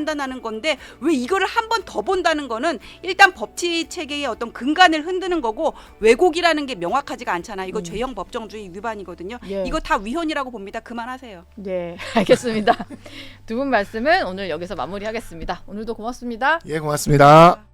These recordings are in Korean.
판단하는 건데 왜 이거를 한 번 더 본다는 거는 일단 법치 체계의 어떤 근간을 흔드는 거고 왜곡이라는 게 명확하지가 않잖아. 이거 죄형 법정주의 위반이거든요. 예. 이거 다 위헌이라고 봅니다. 그만하세요. 네, 알겠습니다. 두 분 말씀은 오늘 여기서 마무리하겠습니다. 오늘도 고맙습니다. 예, 고맙습니다.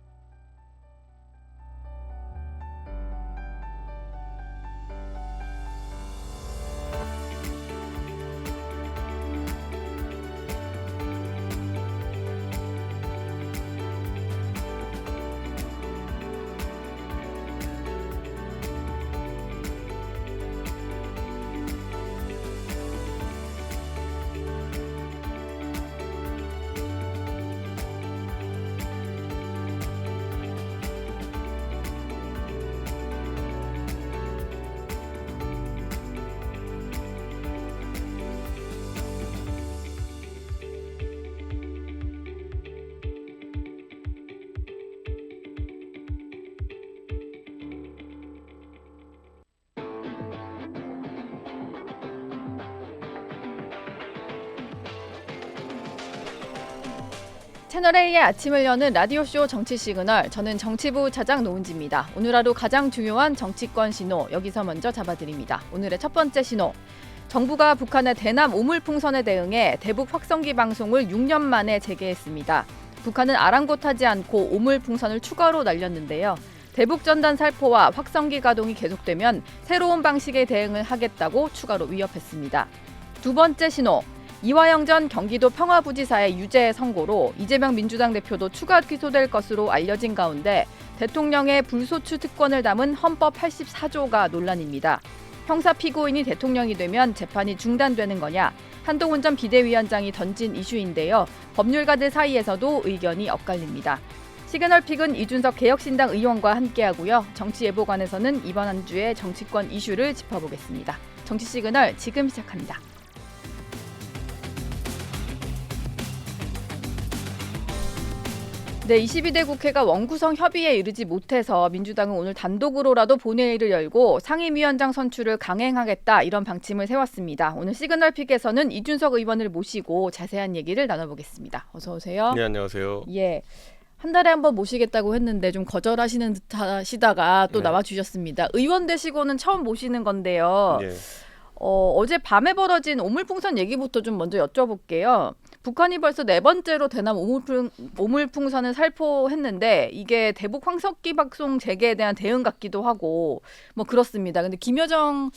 채널A의 아침을 여는 라디오쇼 정치 시그널, 저는 정치부 차장 노은지입니다. 오늘 하루 가장 중요한 정치권 신호, 여기서 먼저 잡아드립니다. 오늘의 첫 번째 신호, 정부가 북한의 대남 오물풍선에 대응해 대북 확성기 방송을 6년 만에 재개했습니다. 북한은 아랑곳하지 않고 오물풍선을 추가로 날렸는데요. 대북 전단 살포와 확성기 가동이 계속되면 새로운 방식의 대응을 하겠다고 추가로 위협했습니다. 두 번째 신호, 이화영 전 경기도 평화부지사의 유죄 선고로 이재명 민주당 대표도 추가 기소될 것으로 알려진 가운데 대통령의 불소추 특권을 담은 헌법 84조가 논란입니다. 형사 피고인이 대통령이 되면 재판이 중단되는 거냐, 한동훈 전 비대위원장이 던진 이슈인데요. 법률가들 사이에서도 의견이 엇갈립니다. 시그널픽은 이준석 개혁신당 의원과 함께하고요. 정치예보관에서는 이번 한 주의 정치권 이슈를 짚어보겠습니다. 정치시그널 지금 시작합니다. 네, 22대 국회가 원구성 협의에 이르지 못해서 민주당은 오늘 단독으로라도 본회의를 열고 상임위원장 선출을 강행하겠다, 이런 방침을 세웠습니다. 오늘 시그널픽에서는 이준석 의원을 모시고 자세한 얘기를 나눠보겠습니다. 어서 오세요. 네, 안녕하세요. 예, 한 달에 한 번 모시겠다고 했는데 좀 거절하시는 듯 하시다가 또 네. 나와주셨습니다. 의원 되시고는 처음 모시는 건데요. 네. 어제 밤에 벌어진 오물풍선 얘기부터 좀 먼저 여쭤볼게요. 북한이 벌써 4번째로 대남 오물풍선을 살포했는데 이게 대북 황석기 방송 재개에 대한 대응 같기도 하고 뭐 그렇습니다. 근데 김여정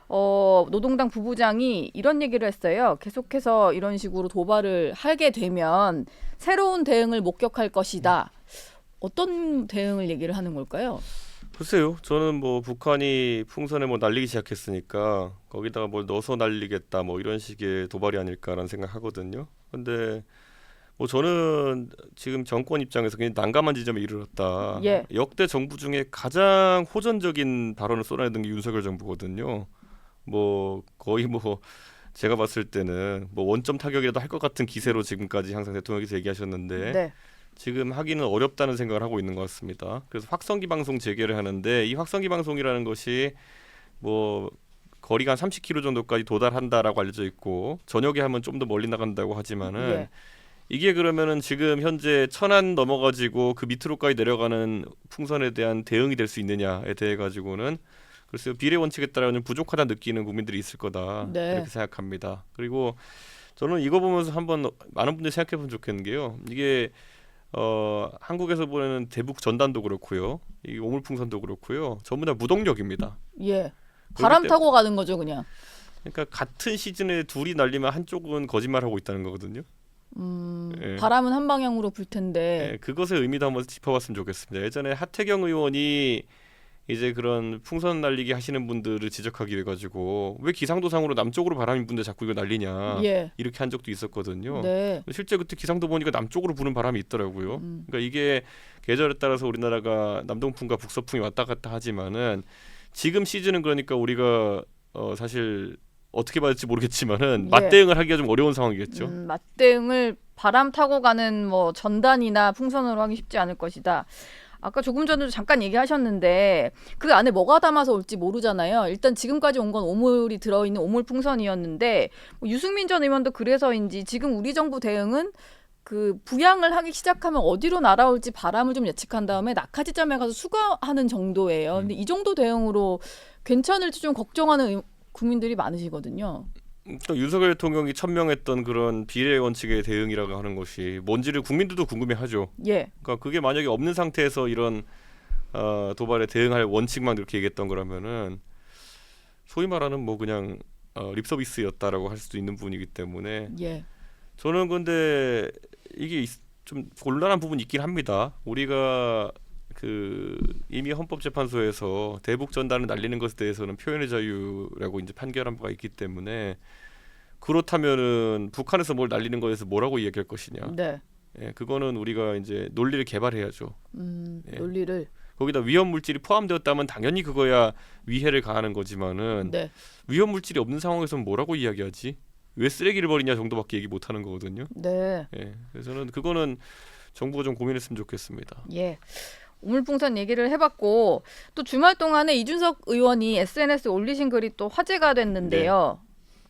노동당 부부장이 이런 얘기를 했어요. 계속해서 이런 식으로 도발을 하게 되면 새로운 대응을 목격할 것이다. 어떤 대응을 얘기를 하는 걸까요? 글쎄요. 저는 뭐 북한이 풍선에 뭐 날리기 시작했으니까 거기다가 뭘 넣어서 날리겠다 뭐 이런 식의 도발이 아닐까라는 생각하거든요. 근데 뭐 저는 지금 정권 입장에서 굉장히 난감한 지점에 이르렀다. 예. 역대 정부 중에 가장 호전적인 발언을 쏟아내던 게 윤석열 정부거든요. 뭐 거의 뭐 제가 봤을 때는 뭐 원점 타격이라도 할 것 같은 기세로 지금까지 항상 대통령께서 얘기하셨는데 네. 지금 하기는 어렵다는 생각을 하고 있는 것 같습니다. 그래서 확성기 방송 재개를 하는데 이 확성기 방송이라는 것이 뭐 거리가 한 30km 정도까지 도달한다라고 알려져 있고 저녁에 하면 좀 더 멀리 나간다고 하지만은 예. 이게 그러면은 지금 현재 천안 넘어가지고 그 밑으로까지 내려가는 풍선에 대한 대응이 될 수 있느냐에 대해 가지고는 글쎄요, 비례 원칙에 따라서는 부족하다 느끼는 국민들이 있을 거다. 네. 이렇게 생각합니다. 그리고 저는 이거 보면서 한번 많은 분들이 생각해보면 좋겠는 게요. 이게 한국에서 보는 대북 전단도 그렇고요, 이 오물풍선도 그렇고요, 전부 다 무동력입니다. 예. 바람 타고 가는 거죠, 그냥. 그러니까 같은 시즌에 둘이 날리면 한쪽은 거짓말하고 있다는 거거든요. 예. 바람은 한 방향으로 불 텐데. 예, 그것의 의미도 한번 짚어봤으면 좋겠습니다. 예전에 하태경 의원이 이제 그런 풍선 날리기 하시는 분들을 지적하기 위해 가지고 왜 기상도상으로 남쪽으로 바람이 부는데 자꾸 이거 날리냐, 예. 이렇게 한 적도 있었거든요. 네. 실제 그때 기상도 보니까 남쪽으로 부는 바람이 있더라고요. 그러니까 이게 계절에 따라서 우리나라가 남동풍과 북서풍이 왔다 갔다 하지만은 지금 시즌은 그러니까 우리가 사실 어떻게 받을지 모르겠지만은 예. 맞대응을 하기가 좀 어려운 상황이겠죠. 맞대응을 바람 타고 가는 뭐 전단이나 풍선으로 하기 쉽지 않을 것이다. 아까 조금 전에도 잠깐 얘기하셨는데 그 안에 뭐가 담아서 올지 모르잖아요. 일단 지금까지 온 건 오물이 들어있는 오물풍선이었는데 뭐 유승민 전 의원도 그래서인지 지금 우리 정부 대응은 그 부양을 하기 시작하면 어디로 날아올지 바람을 좀 예측한 다음에 낙하지점에 가서 수거하는 정도예요. 근데 이 정도 대응으로 괜찮을지 좀 걱정하는 국민들이 많으시거든요. 또 윤석열 대통령이 천명했던 그런 비례 원칙의 대응이라고 하는 것이 뭔지를 국민들도 궁금해하죠. 예. 그러니까 그게 만약에 없는 상태에서 이런 도발에 대응할 원칙만 이렇게 얘기했던 거라면은 소위 말하는 뭐 그냥 립서비스였다라고 할 수도 있는 부분이기 때문에 예. 저는 근데 이게 좀 곤란한 부분이 있긴 합니다. 우리가 그 이미 헌법재판소에서 대북 전단을 날리는 것에 대해서는 표현의 자유라고 이제 판결한 바가 있기 때문에 그렇다면은 북한에서 뭘 날리는 거에서 뭐라고 이야기할 것이냐. 네. 예, 그거는 우리가 이제 논리를 개발해야죠. 예. 논리를. 거기다 위험 물질이 포함되었다면 당연히 그거야 위해를 가하는 거지만은 네. 위험 물질이 없는 상황에서는 뭐라고 이야기하지? 왜 쓰레기를 버리냐 정도밖에 얘기 못 하는 거거든요. 네. 예. 그래서 저는 그거는 정부가 좀 고민했으면 좋겠습니다. 예. 우물풍선 얘기를 해봤고 또 주말 동안에 이준석 의원이 SNS에 올리신 글이 또 화제가 됐는데요.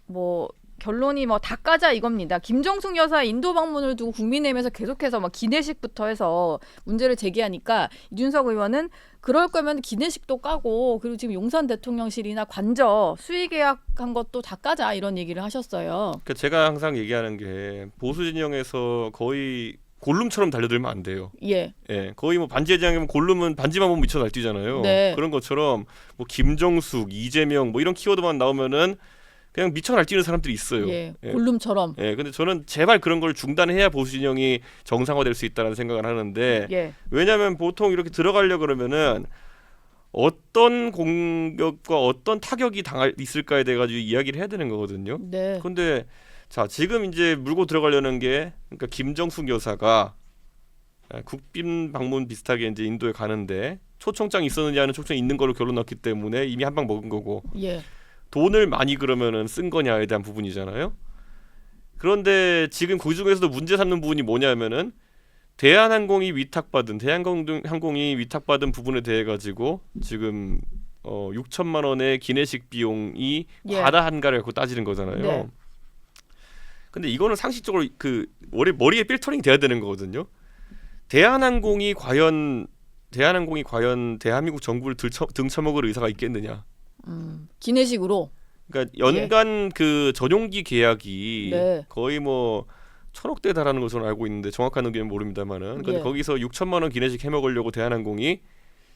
뭐 결론이 뭐 다 까자 이겁니다. 김정숙 여사 인도 방문을 두고 국민의힘에서 계속해서 막 기내식부터 해서 문제를 제기하니까 이준석 의원은 그럴 거면 기내식도 까고 그리고 지금 용산 대통령실이나 관저 수의 계약한 것도 다 까자 이런 얘기를 하셨어요. 그러니까 제가 항상 얘기하는 게 보수 진영에서 거의 골룸처럼 달려들면 안 돼요. 예. 예, 거의 뭐 반지 회장이면 골룸은 반지만 보면 미쳐 날뛰잖아요. 네. 그런 것처럼 뭐 김정숙, 이재명 뭐 이런 키워드만 나오면은 그냥 미쳐 날뛰는 사람들이 있어요. 예. 예. 골룸처럼. 예, 근데 저는 제발 그런 걸 중단해야 보수 진영이 정상화될 수 있다는 생각을 하는데 예. 왜냐하면 보통 이렇게 들어가려 그러면은 어떤 공격과 어떤 타격이 있을까에 대해 가지고 이야기를 해야 되는 거거든요. 네. 근데 자 지금 이제 물고 들어가려는 게 그러니까 김정숙 여사가 국빈 방문 비슷하게 이제 인도에 가는데 초청장이 있었느냐는 초청이 있는 걸로 결론 났기 때문에 이미 한 방 먹은 거고 예. 돈을 많이 그러면은 쓴 거냐에 대한 부분이잖아요. 그런데 지금 그 중에서도 문제 삼는 부분이 뭐냐면은 대한항공이 위탁받은 부분에 대해 가지고 지금 6천만 원의 기내식 비용이 예. 과다 한가를 갖고 따지는 거잖아요. 네. 근데 이거는 상식적으로 그 머리에 필터링 돼야 되는 거거든요. 대한항공이 과연 대한민국 정부를 등쳐먹을 의사가 있겠느냐? 기내식으로. 그러니까 연간 그 전용기 계약이 네. 거의 뭐 1,000억대에 달하는 것으로 알고 있는데 정확한 의견은 모릅니다만은 근데 예. 거기서 6천만 원 기내식 해먹으려고 대한항공이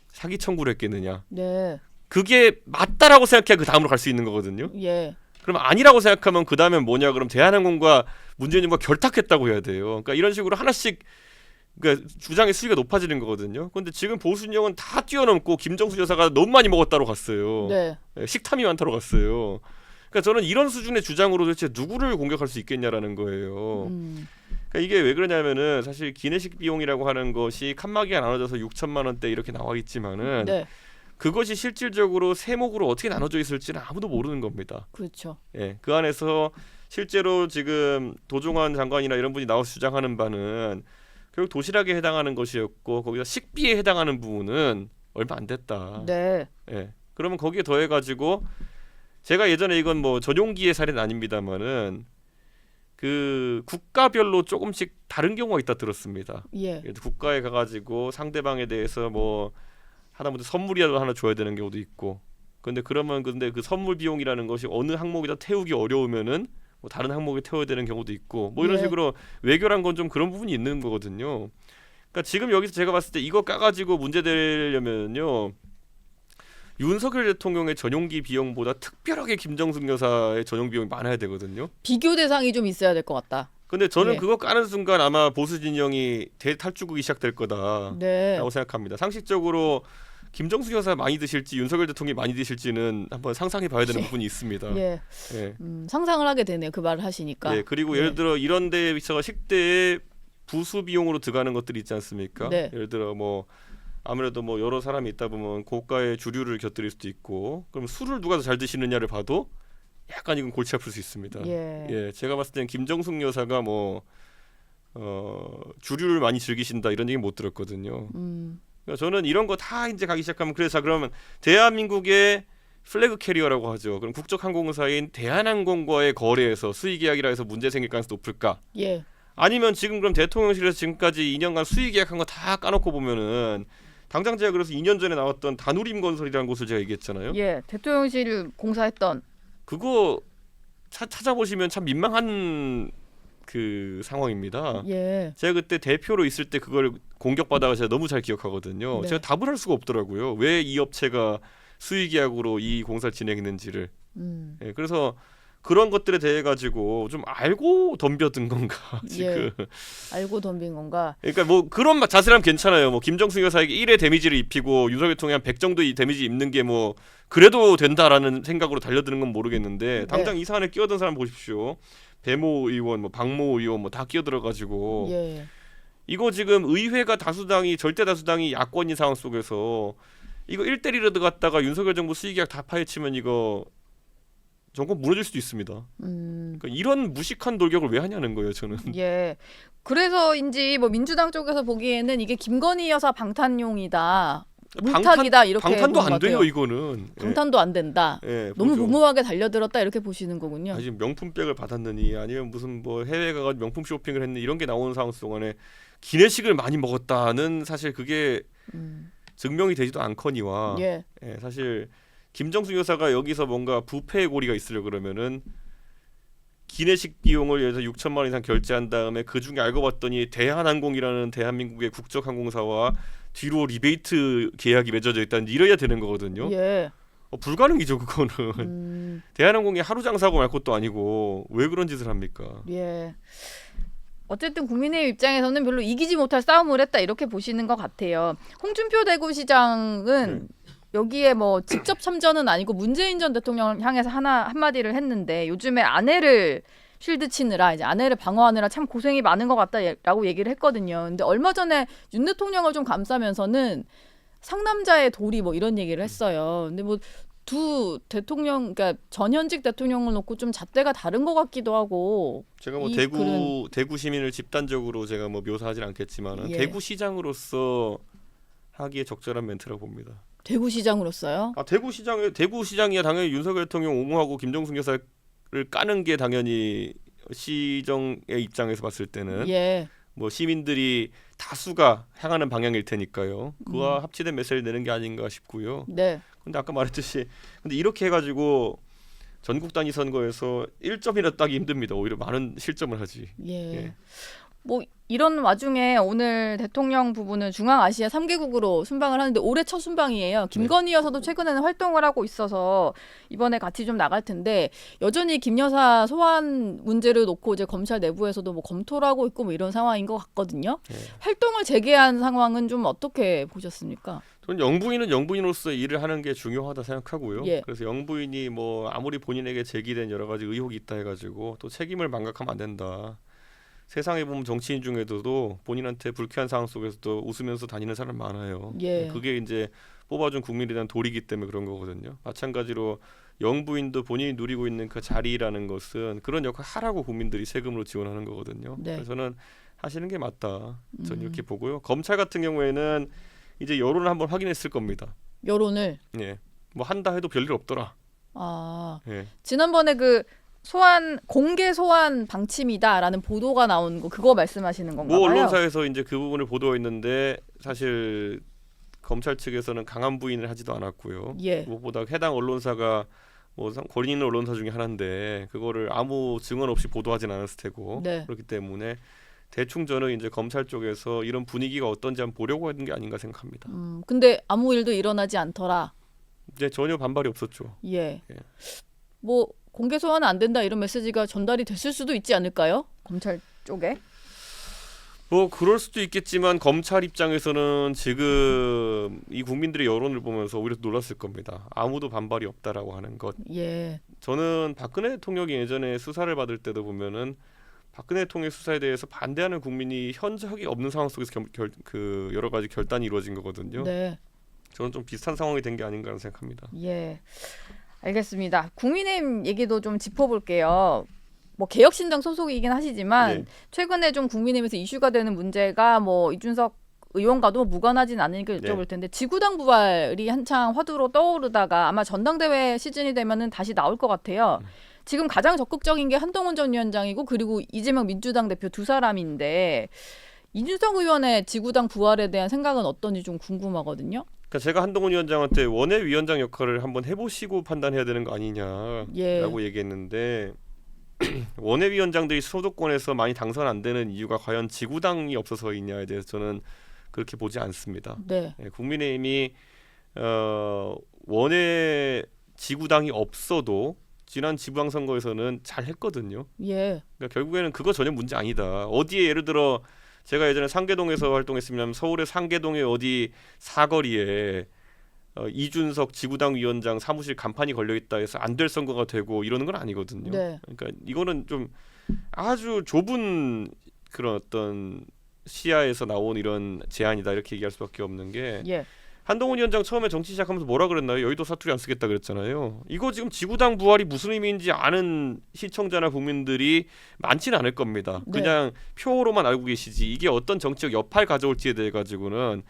사기 청구를 했겠느냐? 네. 그게 맞다라고 생각해야 그 다음으로 갈 수 있는 거거든요. 예. 그럼 아니라고 생각하면 그 다음엔 뭐냐? 그럼 대한항공과 문재인과 결탁했다고 해야 돼요. 그러니까 이런 식으로 하나씩 그러니까 주장의 수위가 높아지는 거거든요. 근데 지금 보수 진영은 다 뛰어넘고 김정숙 여사가 너무 많이 먹었다로 갔어요. 네. 식탐이 많다로 갔어요. 그러니까 저는 이런 수준의 주장으로 도대체 누구를 공격할 수 있겠냐라는 거예요. 그러니까 이게 왜 그러냐면은 사실 기내식 비용이라고 하는 것이 칸막이가 나눠져서 6천만 원대 이렇게 나와 있지만은 네. 그것이 실질적으로 세목으로 어떻게 나눠져 있을지는 아무도 모르는 겁니다. 그렇죠. 예, 그 안에서 실제로 지금 도종환 장관이나 이런 분이 나와서 주장하는 바는 결국 도시락에 해당하는 것이었고 거기서 식비에 해당하는 부분은 얼마 안 됐다. 네. 예, 그러면 거기에 더해가지고 제가 예전에 이건 뭐 전용기의 사례는 아닙니다만은 그 국가별로 조금씩 다른 경우가 있다 들었습니다. 예. 국가에 가가지고 상대방에 대해서 뭐 하다못해 선물이라도 하나 줘야 되는 경우도 있고. 근데 그 선물 비용이라는 것이 어느 항목에다 태우기 어려우면은 뭐 다른 항목에 태워야 되는 경우도 있고 뭐 이런 예. 식으로 외교란 건 좀 그런 부분이 있는 거거든요. 그러니까 지금 여기서 제가 봤을 때 이거 까가지고 문제되려면요 윤석열 대통령의 전용기 비용보다 특별하게 김정숙 여사의 전용 비용이 많아야 되거든요. 비교 대상이 좀 있어야 될 것 같다. 근데 저는 예. 그거 까는 순간 아마 보수 진영이 대탈주국이 시작될 거다라고 네. 생각합니다. 상식적으로 김정숙 여사 많이 드실지 윤석열 대통령이 많이 드실지는 한번 상상해 봐야 되는 부분이 있습니다. 예. 예. 상상을 하게 되네요. 그 말을 하시니까. 예, 그리고 예. 예를 들어 이런 데에 있어서 식대에 부수 비용으로 들어가는 것들이 있지 않습니까? 네. 예를 들어 뭐 아무래도 뭐 여러 사람이 있다 보면 고가의 주류를 곁들일 수도 있고 그럼 술을 누가 더 잘 드시느냐를 봐도 약간 이건 골치 아플 수 있습니다. 예. 제가 봤을 때는 김정숙 여사가 뭐 주류를 많이 즐기신다 이런 얘기 못 들었거든요. 그러니까 저는 이런 거 다 이제 가기 시작하면 그래서 그러면 대한민국의 플래그 캐리어라고 하죠. 그럼 국적항공사인 대한항공과의 거래에서 수의계약이라 해서 문제 생길 가능성이 높을까? 예. 아니면 지금 그럼 대통령실에서 지금까지 2년간 수의 계약한 거 다 까놓고 보면은 당장 제가 그래서 2년 전에 나왔던 다누림 건설이라는 곳을 제가 얘기했잖아요. 예, 대통령실 공사했던. 그거 찾아보시면 참 민망한 그 상황입니다. 예. 제가 그때 대표로 있을 때 그걸 공격받아가 제가 너무 잘 기억하거든요. 네. 제가 답을 할 수가 없더라고요. 왜 이 업체가 수의 계약으로 이 공사를 진행했는지를. 예, 그래서 그런 것들에 대해 가지고 좀 알고 덤벼든 건가 지금. 예. 알고 덤빈 건가? 그러니까 뭐 그런 자세라면 괜찮아요. 뭐 김정숙 여사에게 1의 데미지를 입히고 윤석열 대통령이 한 100 정도 이 데미지 입는 게 뭐 그래도 된다라는 생각으로 달려드는 건 모르겠는데 당장 이 사안에 끼어든 사람 보십시오. 배모 의원, 뭐 박모 의원 뭐 다 끼어들어가지고 예. 이거 지금 의회가 다수당이 절대 다수당이 야권인 상황 속에서 이거 1대1로 갔다가 윤석열 정부 수의계약 다 파헤치면 이거 정권 무너질 수도 있습니다. 그러니까 이런 무식한 돌격을 왜 하냐는 거예요, 저는. 예. 그래서인지 뭐 민주당 쪽에서 보기에는 이게 김건희 여사 방탄용이다. 물타기다 이렇게 방탄도 보는 것 안 돼요, 같아요. 이거는. 방탄도 안 된다. 예, 너무 보죠. 무모하게 달려들었다 이렇게 보시는 거군요. 아, 지금 명품백을 받았느니 아니면 무슨 뭐 해외 가서 명품 쇼핑을 했느니 이런 게 나오는 상황 동안에 기내식을 많이 먹었다는 사실 그게 증명이 되지도 않거니와 예. 예, 사실 김정숙 여사가 여기서 뭔가 부패의 고리가 있으려 그러면은 기내식 비용을 예를 들어 6천만 원 이상 결제한 다음에 그 중에 알고 봤더니 대한항공이라는 대한민국의 국적 항공사와 뒤로 리베이트 계약이 맺어져 있다는 이래야 되는 거거든요. 예. 불가능이죠 그거는. 대한항공이 하루 장사하고 말 것도 아니고 왜 그런 짓을 합니까? 예. 어쨌든 국민의힘 입장에서는 별로 이기지 못할 싸움을 했다 이렇게 보시는 것 같아요. 홍준표 대구시장은 여기에 뭐 직접 참전은 아니고 문재인 전 대통령을 향해서 한마디를 했는데 요즘에 아내를 쉴드 치느라 이제 아내를 방어하느라 참 고생이 많은 것 같다라고 얘기를 했거든요. 근데 얼마 전에 윤 대통령을 좀 감싸면서는 상남자의 도리 뭐 이런 얘기를 했어요. 근데 뭐 두 대통령, 그러니까 전현직 대통령을 놓고 좀 잣대가 다른 것 같기도 하고. 제가 뭐 대구 시민을 집단적으로 제가 뭐 묘사하진 않겠지만 예. 대구시장으로서 하기에 적절한 멘트라고 봅니다. 대구시장으로서요? 아 대구시장이야 당연히 윤석열 대통령 옹호하고 김정숙 여사를 까는 게 당연히 시정의 입장에서 봤을 때는 예. 뭐 시민들이 다수가 향하는 방향일 테니까요. 그와 합치된 메시지를 내는 게 아닌가 싶고요. 네. 근데 아까 말했듯이 근데 이렇게 해가지고 전국 단위 선거에서 1점이나 따기 힘듭니다. 오히려 많은 실점을 하지. 예. 예. 뭐 이런 와중에 오늘 대통령 부부는 중앙아시아 3개국으로 순방을 하는데 올해 첫 순방이에요. 김건희 여사도 최근에는 활동을 하고 있어서 이번에 같이 좀 나갈 텐데 여전히 김 여사 소환 문제를 놓고 이제 검찰 내부에서도 뭐 검토를 하고 있고 뭐 이런 상황인 것 같거든요. 예. 활동을 재개한 상황은 좀 어떻게 보셨습니까? 저는 영부인은 영부인으로서 일을 하는 게 중요하다 생각하고요. 예. 그래서 영부인이 뭐 아무리 본인에게 제기된 여러 가지 의혹이 있다 해가지고 또 책임을 망각하면 안 된다. 세상에 보면 정치인 중에도 본인한테 불쾌한 상황 속에서도 웃으면서 다니는 사람 많아요. 예. 그게 이제 뽑아준 국민에 대한 도리기 때문에 그런 거거든요. 마찬가지로 영부인도 본인이 누리고 있는 그 자리라는 것은 그런 역할 하라고 국민들이 세금으로 지원하는 거거든요. 네. 그래서 저는 하시는 게 맞다. 저는 이렇게 보고요. 검찰 같은 경우에는 이제 여론을 한번 확인했을 겁니다. 여론을. 예, 뭐 한다 해도 별일 없더라. 아, 예. 지난번에 그 공개 소환 방침이다라는 보도가 나온 거 그거 말씀하시는 건가요? 뭐 언론사에서 이제 그 부분을 보도했는데 사실 검찰 측에서는 강한 부인을 하지도 않았고요. 예. 무엇보다 해당 언론사가 뭐 권위 있는 언론사 중에 하나인데 그거를 아무 증언 없이 보도하진 않았을 테고 네. 그렇기 때문에 대충 저는 이제 검찰 쪽에서 이런 분위기가 어떤지 한번 보려고 하는 게 아닌가 생각합니다. 근데 아무 일도 일어나지 않더라. 이제 전혀 반발이 없었죠. 예. 예. 뭐 공개 소환은 안 된다 이런 메시지가 전달이 됐을 수도 있지 않을까요? 검찰 쪽에. 뭐 그럴 수도 있겠지만 검찰 입장에서는 지금 이 국민들의 여론을 보면서 오히려 놀랐을 겁니다. 아무도 반발이 없다라고 하는 것. 예. 저는 박근혜 대통령이 예전에 수사를 받을 때도 보면은 박근혜 대통령 수사에 대해서 반대하는 국민이 현저하게 없는 상황 속에서 그 여러 가지 결단이 이루어진 거거든요. 네. 저는 좀 비슷한 상황이 된 게 아닌가라는 생각합니다. 예. 알겠습니다. 국민의힘 얘기도 좀 짚어볼게요. 뭐 개혁신당 소속이긴 하시지만 네. 최근에 좀 국민의힘에서 이슈가 되는 문제가 뭐 이준석 의원과도 무관하진 않으니까 여쭤볼 텐데 지구당 부활이 한창 화두로 떠오르다가 아마 전당대회 시즌이 되면은 다시 나올 것 같아요. 지금 가장 적극적인 게 한동훈 전 위원장이고 그리고 이재명 민주당 대표 두 사람인데 이준석 의원의 지구당 부활에 대한 생각은 어떤지 좀 궁금하거든요. 그러니까 제가 한동훈 위원장한테 원외위원장 역할을 한번 해보시고 판단해야 되는 거 아니냐라고 예. 얘기했는데 원외위원장들이 수도권에서 많이 당선 안 되는 이유가 과연 지구당이 없어서이냐에 대해서 저는 그렇게 보지 않습니다. 네. 국민의힘이 원외 지구당이 없어도 지난 지방선거에서는 잘 했거든요. 예. 그러니까 결국에는 그거 전혀 문제 아니다. 어디에 예를 들어 제가 예전에 상계동에서 활동했으면 서울의 상계동의 어디 사거리에 이준석 지구당 위원장 사무실 간판이 걸려 있다 해서 안 될 선거가 되고 이러는 건 아니거든요. 네. 그러니까 이거는 좀 아주 좁은 그런 어떤 시야에서 나온 이런 제안이다 이렇게 얘기할 수밖에 없는 게 예. 한동훈 위원장 처음에 정치 시작하면서 뭐라 그랬나요? 여의도 사투리 안 쓰겠다 그랬잖아요. 이거 지금 지구당 부활이 무슨 의미인지 아는 시청자나 국민들이 많지는 않을 겁니다. 네. 그냥 표로만 알고 계시지 이게 어떤 정치적 여파를 가져올지에 대해 가지고는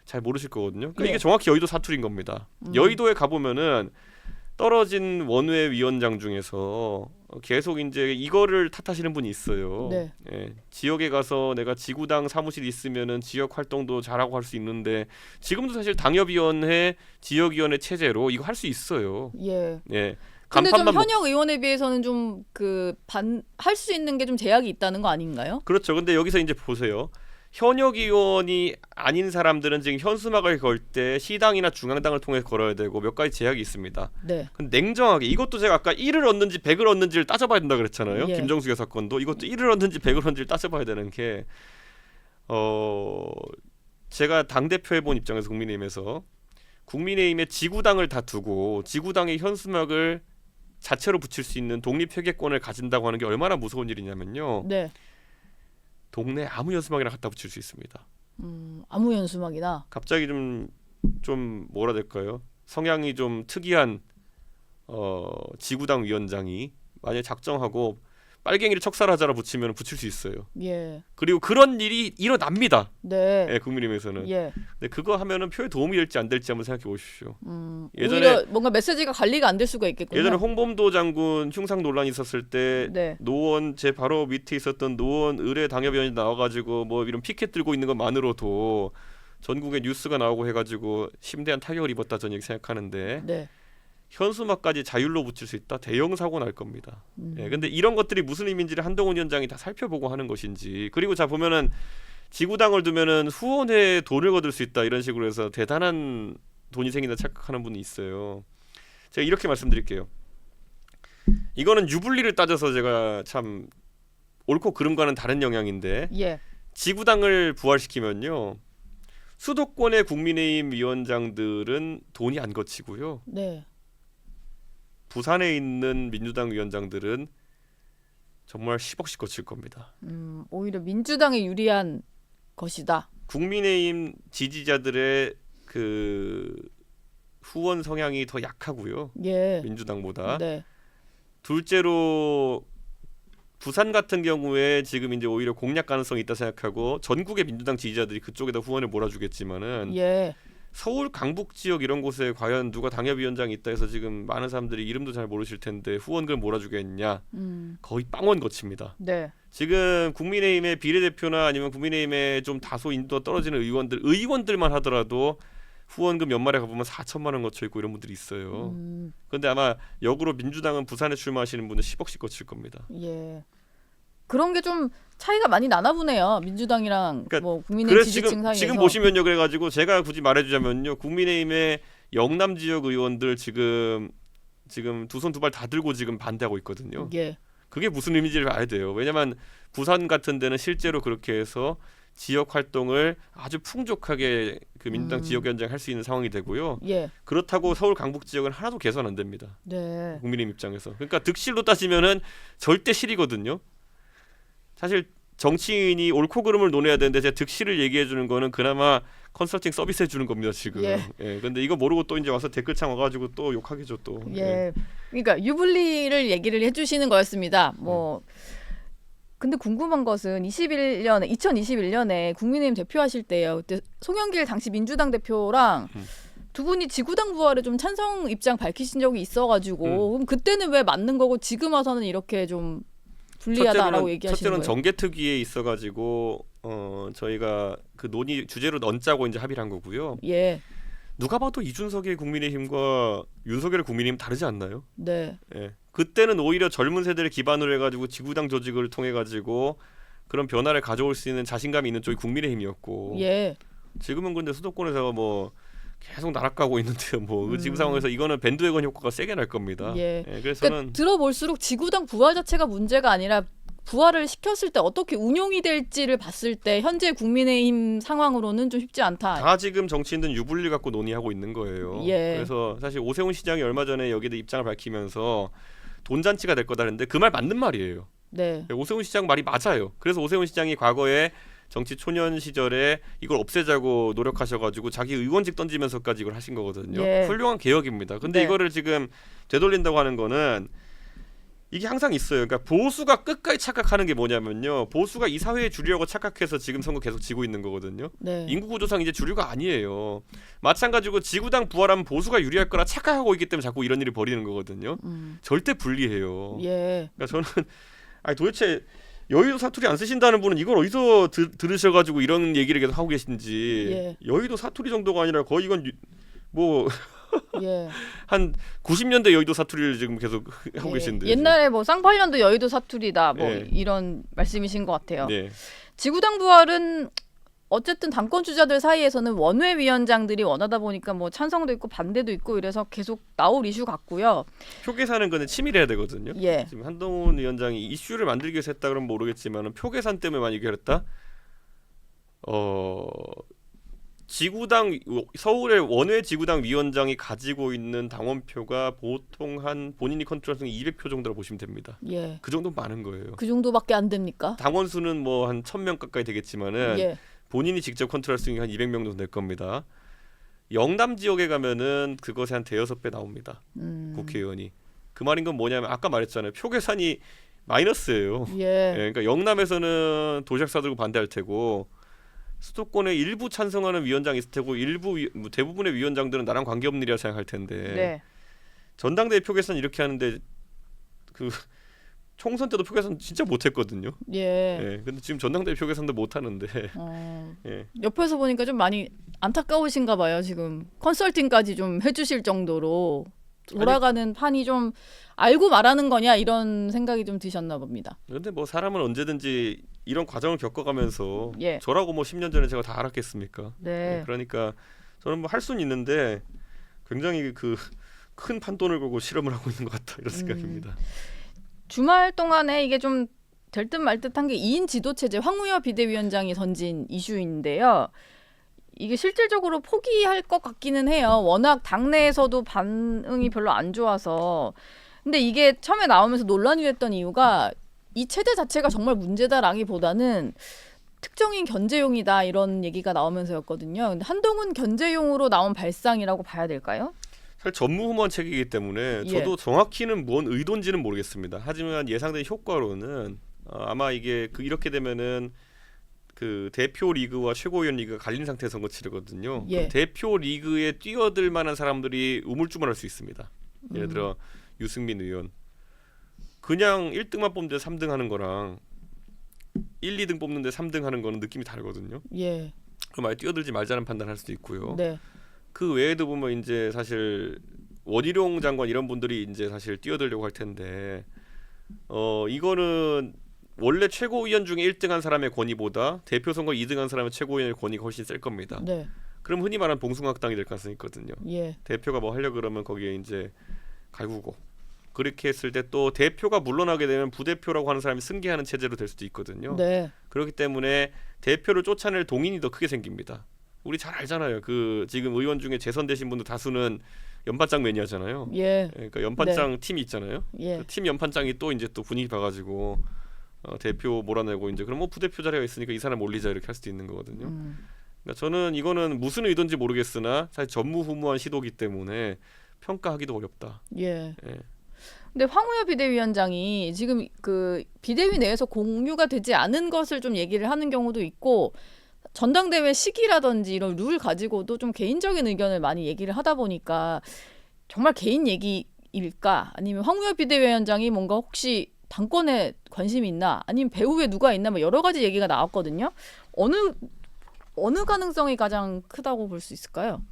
잘 모르실 거거든요. 그러니까 예. 이게 정확히 여의도 사투리인 겁니다. 여의도에 가보면은 떨어진 원외 위원장 중에서 계속 이제 이거를 탓하시는 분이 있어요. 네. 예, 지역에 가서 내가 지구당 사무실 있으면은 지역 활동도 잘하고 할 수 있는데 지금도 사실 당협위원회, 지역위원회 체제로 이거 할 수 있어요. 예. 예, 근데 좀 간판만 현역 의원에 비해서는 좀 할 수 있는 게 좀 제약이 있다는 거 아닌가요? 그렇죠. 근데 여기서 이제 보세요. 현역 의원이 아닌 사람들은 지금 현수막을 걸 때 시당이나 중앙당을 통해 걸어야 되고 몇 가지 제약이 있습니다. 네. 근데 냉정하게 이것도 제가 아까 1을 얻는지 100을 얻는지를 따져봐야 된다 그랬잖아요. 예. 김정숙의 사건도 이것도 1을 얻는지 100을 얻는지를 따져봐야 되는 게 제가 당대표 해본 입장에서 국민의힘의 지구당을 다 두고 지구당의 현수막을 자체로 붙일 수 있는 독립회계권을 가진다고 하는 게 얼마나 무서운 일이냐면요. 네. 동네 아무 현수막이나 갖다 붙일 수 있습니다. 아무 현수막이나. 갑자기 좀 뭐라 될까요? 성향이 좀 특이한 지구당 위원장이 만약에 작정하고 빨갱이를 척살하자라 붙이면 붙일 수 있어요. 예. 그리고 그런 일이 일어납니다. 네. 예, 국민의힘에서는. 예. 근데 그거 하면은 표에 도움이 될지 안 될지 한번 생각해 보십시오. 예전에- 오히려 뭔가 메시지가 관리가 안 될 수가 있겠군요. 예전에 홍범도 장군 흉상 논란이 있었을 때 네. 노원 제 바로 밑에 있었던 노원 의뢰 당협위원이 나와가지고 뭐 이런 피켓 들고 있는 것만으로도 전국에 뉴스가 나오고 해가지고 심대한 타격을 입었다 저는 이렇게 생각하는데 네. 현수막까지 자율로 붙일 수 있다 대형 사고 날 겁니다. 예, 근데 이런 것들이 무슨 의미인지를 한동훈 위원장이 다 살펴보고 하는 것인지 그리고 자 보면은 지구당을 두면은 후원회에 돈을 거둘 수 있다 이런 식으로 해서 대단한 돈이 생긴다 착각하는 분이 있어요. 제가 이렇게 말씀드릴게요. 이거는 유불리를 따져서 제가 참 옳고 그름과는 다른 영향인데 예. 지구당을 부활시키면요 수도권의 국민의힘 위원장들은 돈이 안 거치고요 네. 부산에 있는 민주당 위원장들은 정말 10억씩 거칠 겁니다. 오히려 민주당에 유리한 것이다. 국민의힘 지지자들의 그 후원 성향이 더 약하고요 예. 민주당보다. 네. 둘째로 부산 같은 경우에 지금 이제 오히려 공략 가능성이 있다 생각하고 전국의 민주당 지지자들이 그쪽에다 후원을 몰아주겠지만은 예. 서울 강북 지역 이런 곳에 과연 누가 당협위원장이 있다 해서 지금 많은 사람들이 이름도 잘 모르실 텐데 후원금을 몰아주겠냐 거의 빵원 거칩니다. 네. 지금 국민의힘의 비례대표나 아니면 국민의힘의 좀 다소 인도가 떨어지는 의원들만 하더라도 후원금 연말에 가보면 4천만 원 거쳐 있고 이런 분들이 있어요. 그런데 아마 역으로 민주당은 부산에 출마하시는 분은 10억씩 거칠 겁니다. 예. 그런 게 좀 차이가 많이 나나 보네요. 민주당이랑 그러니까 뭐 국민의힘 그래서 지지층 사이에서. 지금 보시면요 그래가지고 제가 굳이 말해주자면요 국민의힘의 영남 지역 의원들 지금 두 손 두 발 다 들고 지금 반대하고 있거든요. 예. 그게 무슨 의미인지를 알아야 돼요. 왜냐하면 부산 같은 데는 실제로 그렇게 해서 지역 활동을 아주 풍족하게 그 민주당 지역 위원장 할 수 있는 상황이 되고요. 예. 그렇다고 서울 강북 지역은 하나도 개선 안 됩니다. 네. 국민의힘 입장에서. 그러니까 득실로 따지면은 절대 실이거든요. 사실 정치인이 옳고 그름을 논해야 되는데 제가 득실을 얘기해 주는 거는 그나마 컨설팅 서비스 해 주는 겁니다, 지금. 예. 예. 근데 이거 모르고 또 이제 와서 댓글창 와 가지고 또 욕하겠죠, 또. 예. 그러니까 유불리를 얘기를 해주시는 거였습니다. 뭐 근데 궁금한 것은 2021년에 국민의힘 대표하실 때요. 그때 송영길 당시 민주당 대표랑 두 분이 지구당 부활에 좀 찬성 입장 밝히신 적이 있어가지고 그럼 그때는 왜 맞는 거고 지금 와서는 이렇게 좀 불리하다라고 얘기하시는 첫째는 거예요? 정개특위에 있어가지고 저희가 그 논의 주제로 얹자고 이제 합의를 한 거고요. 예, 누가 봐도 이준석의 국민의힘과 윤석열의 국민의힘 다르지 않나요? 네, 예. 그때는 오히려 젊은 세대를 기반으로 해가지고 지구당 조직을 통해 가지고 그런 변화를 가져올 수 있는 자신감이 있는 쪽이 국민의힘이었고 예, 지금은 근데 수도권에서 뭐 계속 날아가고 있는데요. 뭐 지금 상황에서 이거는 밴드웨건 효과가 세게 날 겁니다. 예. 그래서 그러니까 저는 들어볼수록 지구당 부활 자체가 문제가 아니라 부활을 시켰을 때 어떻게 운용이 될지를 봤을 때 현재 국민의힘 상황으로는 좀 쉽지 않다. 다 지금 정치인들은 유불리 갖고 논의하고 있는 거예요. 예. 그래서 사실 오세훈 시장이 얼마 전에 여기에 입장을 밝히면서 돈잔치가 될 거다는데 그 말 맞는 말이에요. 네, 오세훈 시장 말이 맞아요. 그래서 오세훈 시장이 과거에 정치 초년 시절에 이걸 없애자고 노력하셔가지고 자기 의원직 던지면서까지 이걸 하신 거거든요. 예. 훌륭한 개혁입니다. 근데 네. 이거를 지금 되돌린다고 하는 거는 이게 항상 있어요. 그러니까 보수가 끝까지 착각하는 게 뭐냐면요. 보수가 이 사회의 주류라고 착각해서 지금 선거 계속 지고 있는 거거든요. 네, 인구 구조상 이제 주류가 아니에요. 마찬가지로 지구당 부활하면 보수가 유리할 거라 착각하고 있기 때문에 자꾸 이런 일을 벌이는 거거든요. 절대 불리해요. 예, 그러니까 저는 아니 도대체 여의도 사투리 안 쓰신다는 분은 이걸 어디서 들으셔가지고 이런 얘기를 계속 하고 계신지. 예. 여의도 사투리 정도가 아니라 거의 이건 뭐 예. 한 90년대 여의도 사투리를 지금 계속 하고 예. 계신데. 옛날에 뭐 쌍팔년도 여의도 사투리다 뭐 예. 이런 말씀이신 것 같아요. 네. 지구당 부활은 어쨌든 당권 주자들 사이에서는 원외 위원장들이 원하다 보니까 뭐 찬성도 있고 반대도 있고 이래서 계속 나올 이슈 같고요. 표 계산은 근데 치밀해야 되거든요. 예. 지금 한동훈 위원장이 이슈를 만들기 위해서 했다 그러면 모르겠지만 표 계산 때문에 많이 결했다. 지구당 서울의 원외 지구당 위원장이 가지고 있는 당원표가 보통 한 본인이 컨트롤하는 200표 정도로 보시면 됩니다. 예. 그 정도면 많은 거예요. 그 정도밖에 안 됩니까? 당원 수는 뭐 한 1000명 가까이 되겠지만은 예. 본인이 직접 컨트롤할 수 있는 한 200명 정도 될 겁니다. 영남 지역에 가면은 그것의 한 대여섯 배 나옵니다. 국회의원이. 그 말인 건 뭐냐면 아까 말했잖아요. 표 계산이 마이너스예요. 예. 그러니까 영남에서는 도시락 싸들고 반대할 테고 수도권에 일부 찬성하는 위원장이 있을 테고 대부분의 위원장들은 나랑 관계없는 일이라 생각할 텐데 네. 전당대회 표 계산 이렇게 하는데 그 총선 때도 표 계산 진짜 못했거든요. 예. 예. 근데 지금 전당대회 표 계산도 못 하는데. 예. 옆에서 보니까 좀 많이 안타까우신가 봐요. 지금 컨설팅까지 좀 해주실 정도로 돌아가는 판이 좀 알고 말하는 거냐 이런 생각이 좀 드셨나 봅니다. 근데 뭐 사람은 언제든지 이런 과정을 겪어가면서 예. 저라고 뭐 10년 전에 제가 다 알았겠습니까? 네. 그러니까 저는 뭐 할 수는 있는데 굉장히 그 큰 판돈을 걸고 실험을 하고 있는 것 같다 이런 생각입니다. 주말 동안에 이게 좀 될 듯 말 듯한 게 2인 지도체제 황우여 비대위원장이 던진 이슈인데요. 이게 실질적으로 포기할 것 같기는 해요. 워낙 당내에서도 반응이 별로 안 좋아서. 근데 이게 처음에 나오면서 논란이 됐던 이유가 이 체제 자체가 정말 문제다라기보다는 특정인 견제용이다 이런 얘기가 나오면서였거든요. 근데 한동훈 견제용으로 나온 발상이라고 봐야 될까요? 사실 전무후무한 책이기 때문에 예. 저도 정확히는 뭔 의도인지는 모르겠습니다. 하지만 예상되는 효과로는 아마 이게 이렇게 되면은 그 대표 리그와 최고위원 리그가 갈린 상태에서 선거 치르거든요. 예. 대표 리그에 뛰어들 만한 사람들이 우물쭈물할 수 있습니다. 예를 들어 유승민 의원 그냥 1등만 뽑는데 3등 하는 거랑 1, 2등 뽑는데 3등 하는 거는 느낌이 다르거든요. 예. 그럼 아예 뛰어들지 말자는 판단할 수도 있고요. 네. 그 외에도 보면 이제 사실 원희룡 장관 이런 분들이 이제 사실 뛰어들려고 할 텐데 이거는 원래 최고위원 중에 1등한 사람의 권위보다 대표 선거 2등한 사람의 최고위원의 권위가 훨씬 셀 겁니다. 네. 그럼 흔히 말하는 봉숭아학당이 될 가능성이 있거든요. 예. 대표가 뭐 하려 그러면 거기에 이제 갈구고 그렇게 했을 때 또 대표가 물러나게 되면 부대표라고 하는 사람이 승계하는 체제로 될 수도 있거든요. 네. 그렇기 때문에 대표를 쫓아낼 동인이 더 크게 생깁니다. 우리 잘 알잖아요. 그 지금 의원 중에 재선되신 분들 다수는 연판장 매니아잖아요. 예. 그러니까 연판장 팀이 있잖아요. 예. 그 팀 연판장이 또 이제 또 분위기 봐가지고 대표 몰아내고 이제 그럼 뭐 부대표 자리가 있으니까 이 사람 올리자 이렇게 할 수도 있는 거거든요. 그러니까 저는 이거는 무슨 의도인지 모르겠으나 사실 전무후무한 시도기 때문에 평가하기도 어렵다. 예. 예. 근데 황우여 비대위원장이 지금 그 비대위 내에서 공유가 되지 않은 것을 좀 얘기를 하는 경우도 있고 전당대회 시기라든지 이런 룰 가지고도 좀 개인적인 의견을 많이 얘기를 하다 보니까 정말 개인 얘기일까? 아니면 황우여 비대위원장이 뭔가 혹시 당권에 관심이 있나? 아니면 배후에 누가 있나? 뭐 여러 가지 얘기가 나왔거든요. 어느 가능성이 가장 크다고 볼 수 있을까요?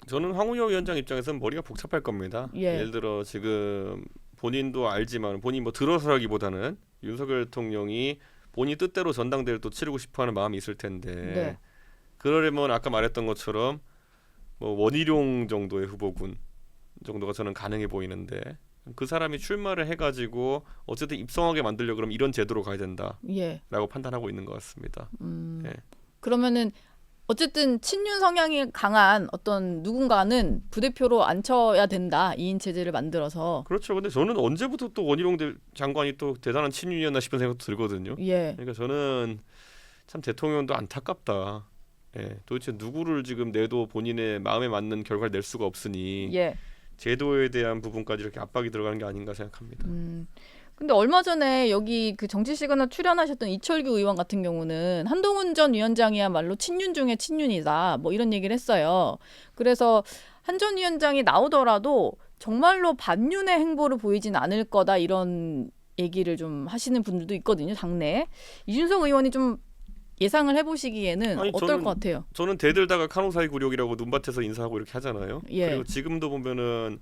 저는 황우여 위원장 입장에서는 머리가 복잡할 겁니다. 예. 예를 들어 지금 본인도 알지만 본인 뭐 들어서라기보다는 윤석열 대통령이 본인 뜻대로 전당대회를 또 치르고 싶어하는 마음이 있을 텐데 네. 그러려면 아까 말했던 것처럼 뭐 원희룡 정도의 후보군 정도가 저는 가능해 보이는데 그 사람이 출마를 해가지고 어쨌든 입성하게 만들려 그러면 이런 제도로 가야 된다라고 예. 판단하고 있는 것 같습니다. 예. 그러면은 어쨌든 친윤 성향이 강한 어떤 누군가는 부대표로 앉혀야 된다. 2인 체제를 만들어서. 그렇죠. 근데 저는 언제부터 또 원희룡 장관이 또 대단한 친윤이었나 싶은 생각도 들거든요. 예. 그러니까 저는 참 대통령도 안타깝다. 예, 도대체 누구를 지금 내도 본인의 마음에 맞는 결과를 낼 수가 없으니 예. 제도에 대한 부분까지 이렇게 압박이 들어가는 게 아닌가 생각합니다. 근데 얼마 전에 여기 그 정치 시그널 출연하셨던 이철규 의원 같은 경우는 한동훈 전 위원장이야말로 친윤 중에 친윤이다. 뭐 이런 얘기를 했어요. 그래서 한 전 위원장이 나오더라도 정말로 반윤의 행보를 보이진 않을 거다 이런 얘기를 좀 하시는 분들도 있거든요. 당내에. 이준석 의원이 좀 예상을 해보시기에는 아니, 어떨 것 같아요? 저는 대들다가 간호사의 굴욕이라고 눈밭에서 인사하고 이렇게 하잖아요. 예. 그리고 지금도 보면은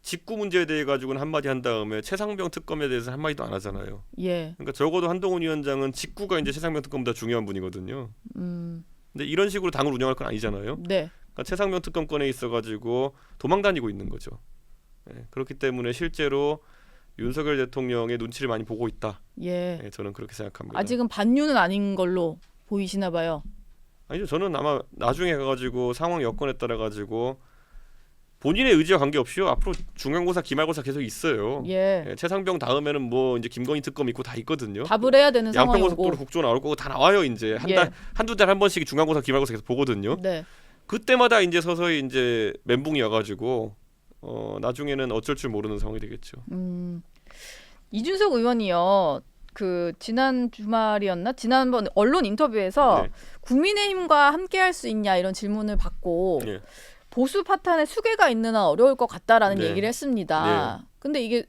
직구 문제에 대해 가지고는 한마디 한 다음에 최상병 특검에 대해서 한마디도 안 하잖아요. 예. 그러니까 적어도 한동훈 위원장은 직구가 이제 최상병 특검보다 중요한 분이거든요. 근데 이런 식으로 당을 운영할 건 아니잖아요. 네. 그러니까 최상병 특검권에 있어가지고 도망 다니고 있는 거죠. 예, 그렇기 때문에 실제로 윤석열 대통령의 눈치를 많이 보고 있다. 예. 예, 저는 그렇게 생각합니다. 아직은 반윤은 아닌 걸로 보이시나 봐요. 아니죠. 저는 아마 나중에 가가지고 상황 여건에 따라 가지고 본인의 의지와 관계없이요. 앞으로 중간고사, 기말고사 계속 있어요. 예. 예, 최상병 다음에는 뭐 이제 김건희 특검 있고 다 있거든요. 답을 해야 되는 양평고속도로 상황이고. 국조 나올 거고 다 나와요. 이제 예. 한두 달 한 번씩 중간고사, 기말고사 계속 보거든요. 네. 그때마다 이제 서서히 이제 멘붕이 와가지고 나중에는 어쩔 줄 모르는 상황이 되겠죠. 이준석 의원이요. 그 지난 주말이었나? 지난번 언론 인터뷰에서 네. 국민의힘과 함께할 수 있냐 이런 질문을 받고 예. 보수 파탄에 수계가 있는 한 어려울 것 같다라는 네. 얘기를 했습니다. 근데 이게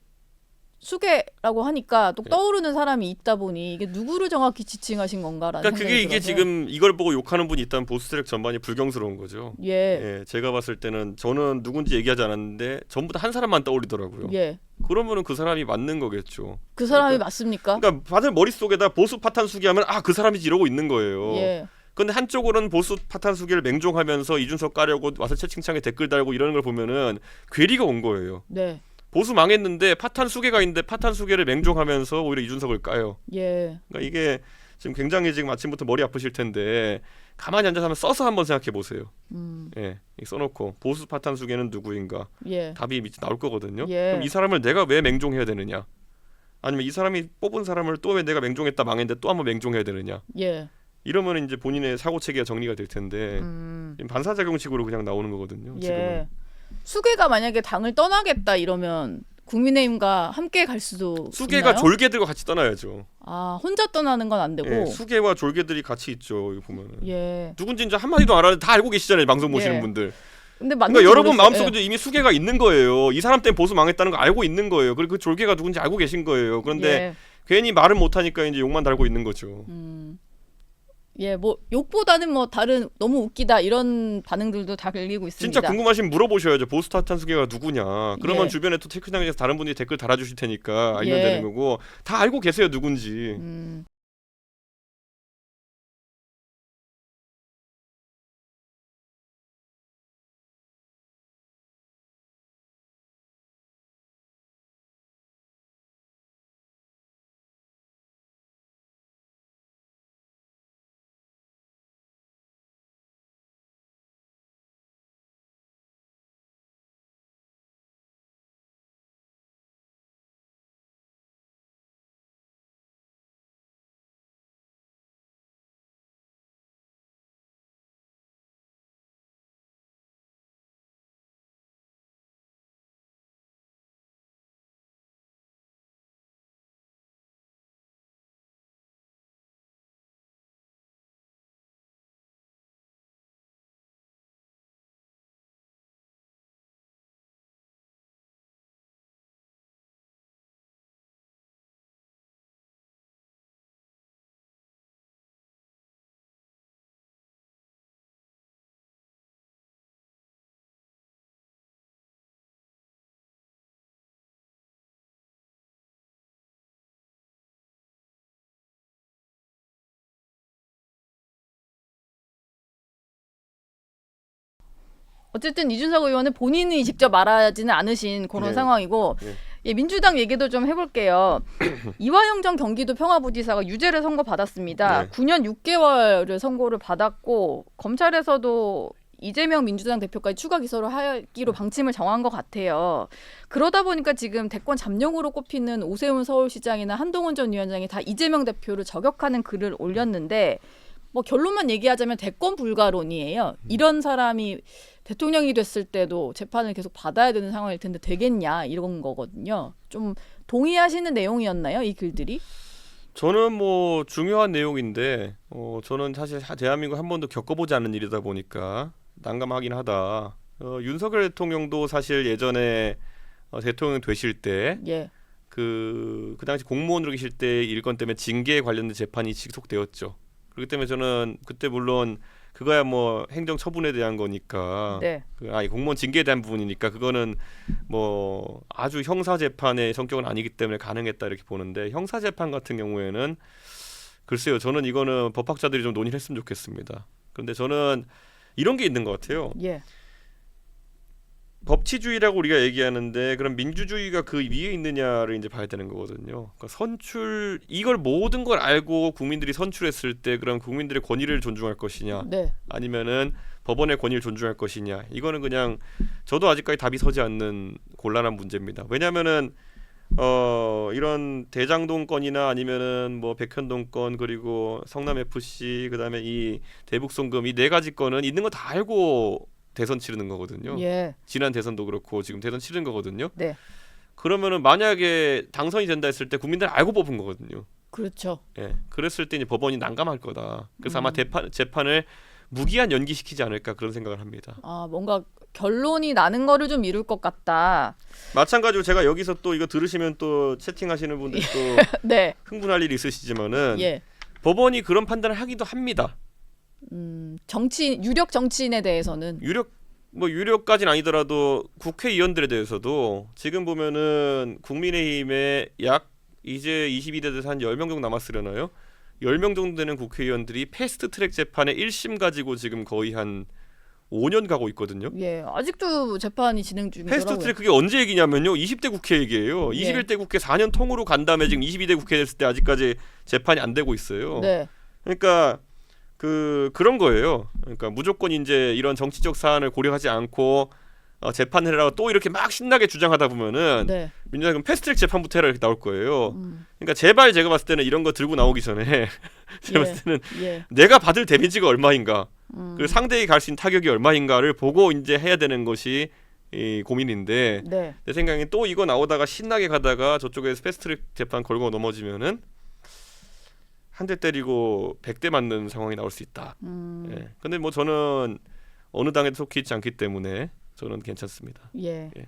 수계라고 하니까 또 떠오르는 사람이 있다 보니 이게 누구를 정확히 지칭하신 건가라는 그러니까 그게 생각이 이게 들어서. 지금 이걸 보고 욕하는 분이 있다면 보수 세력 전반이 불경스러운 거죠. 예. 예, 제가 봤을 때는 저는 누군지 얘기하지 않았는데 전부 다 한 사람만 떠올리더라고요. 예. 그러면은 그 사람이 맞는 거겠죠. 그 사람이 그러니까- 맞습니까? 그러니까 다들 머릿속에다 보수 파탄 수기하면 아 그 사람이지 이러고 있는 거예요. 예. 근데 한쪽으로는 보수 파탄 수기를 맹종하면서 이준석 까려고 와서 채팅창에 댓글 달고 이러는 걸 보면은 괴리가 온 거예요. 네. 보수 망했는데 파탄 수계가 있는데 파탄 수계를 맹종하면서 오히려 이준석을 까요. 예. 그러니까 이게 지금 굉장히 지금 아침부터 머리 아프실 텐데 가만히 앉아서 한번 써서 한번 생각해 보세요. 예, 써놓고 보수 파탄 수계는 누구인가 예. 답이 나올 거거든요. 예. 그럼 이 사람을 내가 왜 맹종해야 되느냐? 아니면 이 사람이 뽑은 사람을 또 왜 내가 맹종했다 망했는데 또 한번 맹종해야 되느냐? 예. 이러면 이제 본인의 사고 체계가 정리가 될 텐데 반사작용식으로 그냥 나오는 거거든요. 예. 지금은. 수계가 만약에 당을 떠나겠다 이러면 국민의힘과 함께 갈 수도 수계가 있나요? 졸개들과 같이 떠나야죠. 아 혼자 떠나는 건 안 되고. 예, 수계와 졸개들이 같이 있죠. 이거 보면은. 예. 누군지 이제 한 마디도 안 하는데 다 알고 계시잖아요. 방송 보시는 예. 분들. 근데 그러니까 여러분 모르겠어요. 마음속에도 이미 수계가 있는 거예요. 이 사람 때문에 보수 망했다는 거 알고 있는 거예요. 그리고 그 졸개가 누군지 알고 계신 거예요. 그런데 예. 괜히 말은 못 하니까 이제 욕만 달고 있는 거죠. 예, 뭐 욕보다는 뭐 다른 너무 웃기다 이런 반응들도 다 들리고 있습니다. 진짜 궁금하시면 물어보셔야죠. 보수 타탄 수계가 누구냐. 그러면 예. 주변에 또 테크장에서 다른 분들이 댓글 달아주실 테니까 알면 예. 되는 거고 다 알고 계세요 누군지. 어쨌든 이준석 의원은 본인이 직접 말하지는 않으신 그런 네. 상황이고 네. 예, 민주당 얘기도 좀 해볼게요. 이화영 전 경기도 평화부지사가 유죄를 선고받았습니다. 네. 9년 6개월을 선고를 받았고 검찰에서도 이재명 민주당 대표까지 추가 기소를 하기로 방침을 정한 것 같아요. 그러다 보니까 지금 대권 잠룡으로 꼽히는 오세훈 서울시장이나 한동훈 전 위원장이 다 이재명 대표를 저격하는 글을 올렸는데 뭐 결론만 얘기하자면 대권 불가론이에요. 이런 사람이 대통령이 됐을 때도 재판을 계속 받아야 되는 상황일 텐데 되겠냐 이런 거거든요. 좀 동의하시는 내용이었나요, 이 글들이? 저는 뭐 중요한 내용인데 저는 사실 대한민국 한 번도 겪어보지 않은 일이다 보니까 난감하긴 하다. 윤석열 대통령도 사실 예전에 대통령 되실 때 예. 그 당시 공무원으로 계실 때 일건 때문에 징계에 관련된 재판이 지속되었죠. 그렇기 때문에 저는 그때 물론 그거야 뭐 행정 처분에 대한 거니까 네. 공무원 징계에 대한 부분이니까 그거는 뭐 아주 형사 재판의 성격은 아니기 때문에 가능했다 이렇게 보는데 형사 재판 같은 경우에는 글쎄요, 저는 이거는 법학자들이 좀 논의를 했으면 좋겠습니다. 그런데 저는 이런 게 있는 것 같아요. 예. 법치주의라고 우리가 얘기하는데 그럼 민주주의가 그 위에 있느냐를 이제 봐야 되는 거거든요. 그러니까 이걸 모든 걸 알고 국민들이 선출했을 때 그럼 국민들의 권위를 존중할 것이냐, 네. 아니면은 법원의 권위를 존중할 것이냐, 이거는 그냥 저도 아직까지 답이 서지 않는 곤란한 문제입니다. 왜냐하면은 이런 대장동 건이나 아니면은 뭐 백현동 건 그리고 성남 FC 그다음에 이 대북 송금 이 네 가지 건은 있는 거 다 알고 대선 치르는 거거든요. 예. 지난 대선도 그렇고 지금 대선 치르는 거거든요. 네. 그러면은 만약에 당선이 된다 했을 때 국민들 알고 뽑은 거거든요. 그렇죠. 예. 그랬을 때 이제 법원이 난감할 거다. 그래서 아마 재판을 무기한 연기시키지 않을까 그런 생각을 합니다. 아, 뭔가 결론이 나는 거를 좀 미룰 것 같다. 마찬가지로 제가 여기서 또 이거 들으시면 또 채팅하시는 분들 또 네. 흥분할 일이 있으시지만은 예. 법원이 그런 판단을 하기도 합니다. 유력 정치인에 대해서는 유력까지는 아니더라도 국회의원들에 대해서도 지금 보면은 국민의힘에 약 이제 22대 돼서 한 10명 정도 남았으려나요? 10명 정도 되는 국회의원들이 패스트트랙 재판에 1심 가지고 지금 거의 한 5년 가고 있거든요. 예, 아직도 재판이 진행 중이더라고요. 패스트트랙 그게 언제 얘기냐면요. 20대 국회 얘기예요. 예. 21대 국회 4년 통으로 간 다음에 지금 22대 국회 됐을 때 아직까지 재판이 안 되고 있어요. 네. 그러니까 그런 거예요. 그러니까 무조건 이제 이런 정치적 사안을 고려하지 않고 재판을 해라고 또 이렇게 막 신나게 주장하다 보면은 네. 민주당은 패스트트랙 재판부터 해라 이렇게 나올 거예요. 그러니까 제발 제가 봤을 때는 이런 거 들고 나오기 전에 제가 봤을 때는 예. 내가 받을 데미지가 얼마인가, 그리고 상대에게 갈 수 있는 타격이 얼마인가를 보고 이제 해야 되는 것이 이 고민인데 네. 내 생각엔 또 이거 나오다가 신나게 가다가 저쪽에서 패스트트랙 재판 걸고 넘어지면은 한 대 때리고 100대 맞는 상황이 나올 수 있다. 예. 근데 뭐 저는 어느 당에도 속해 있지 않기 때문에 저는 괜찮습니다. 예. 예.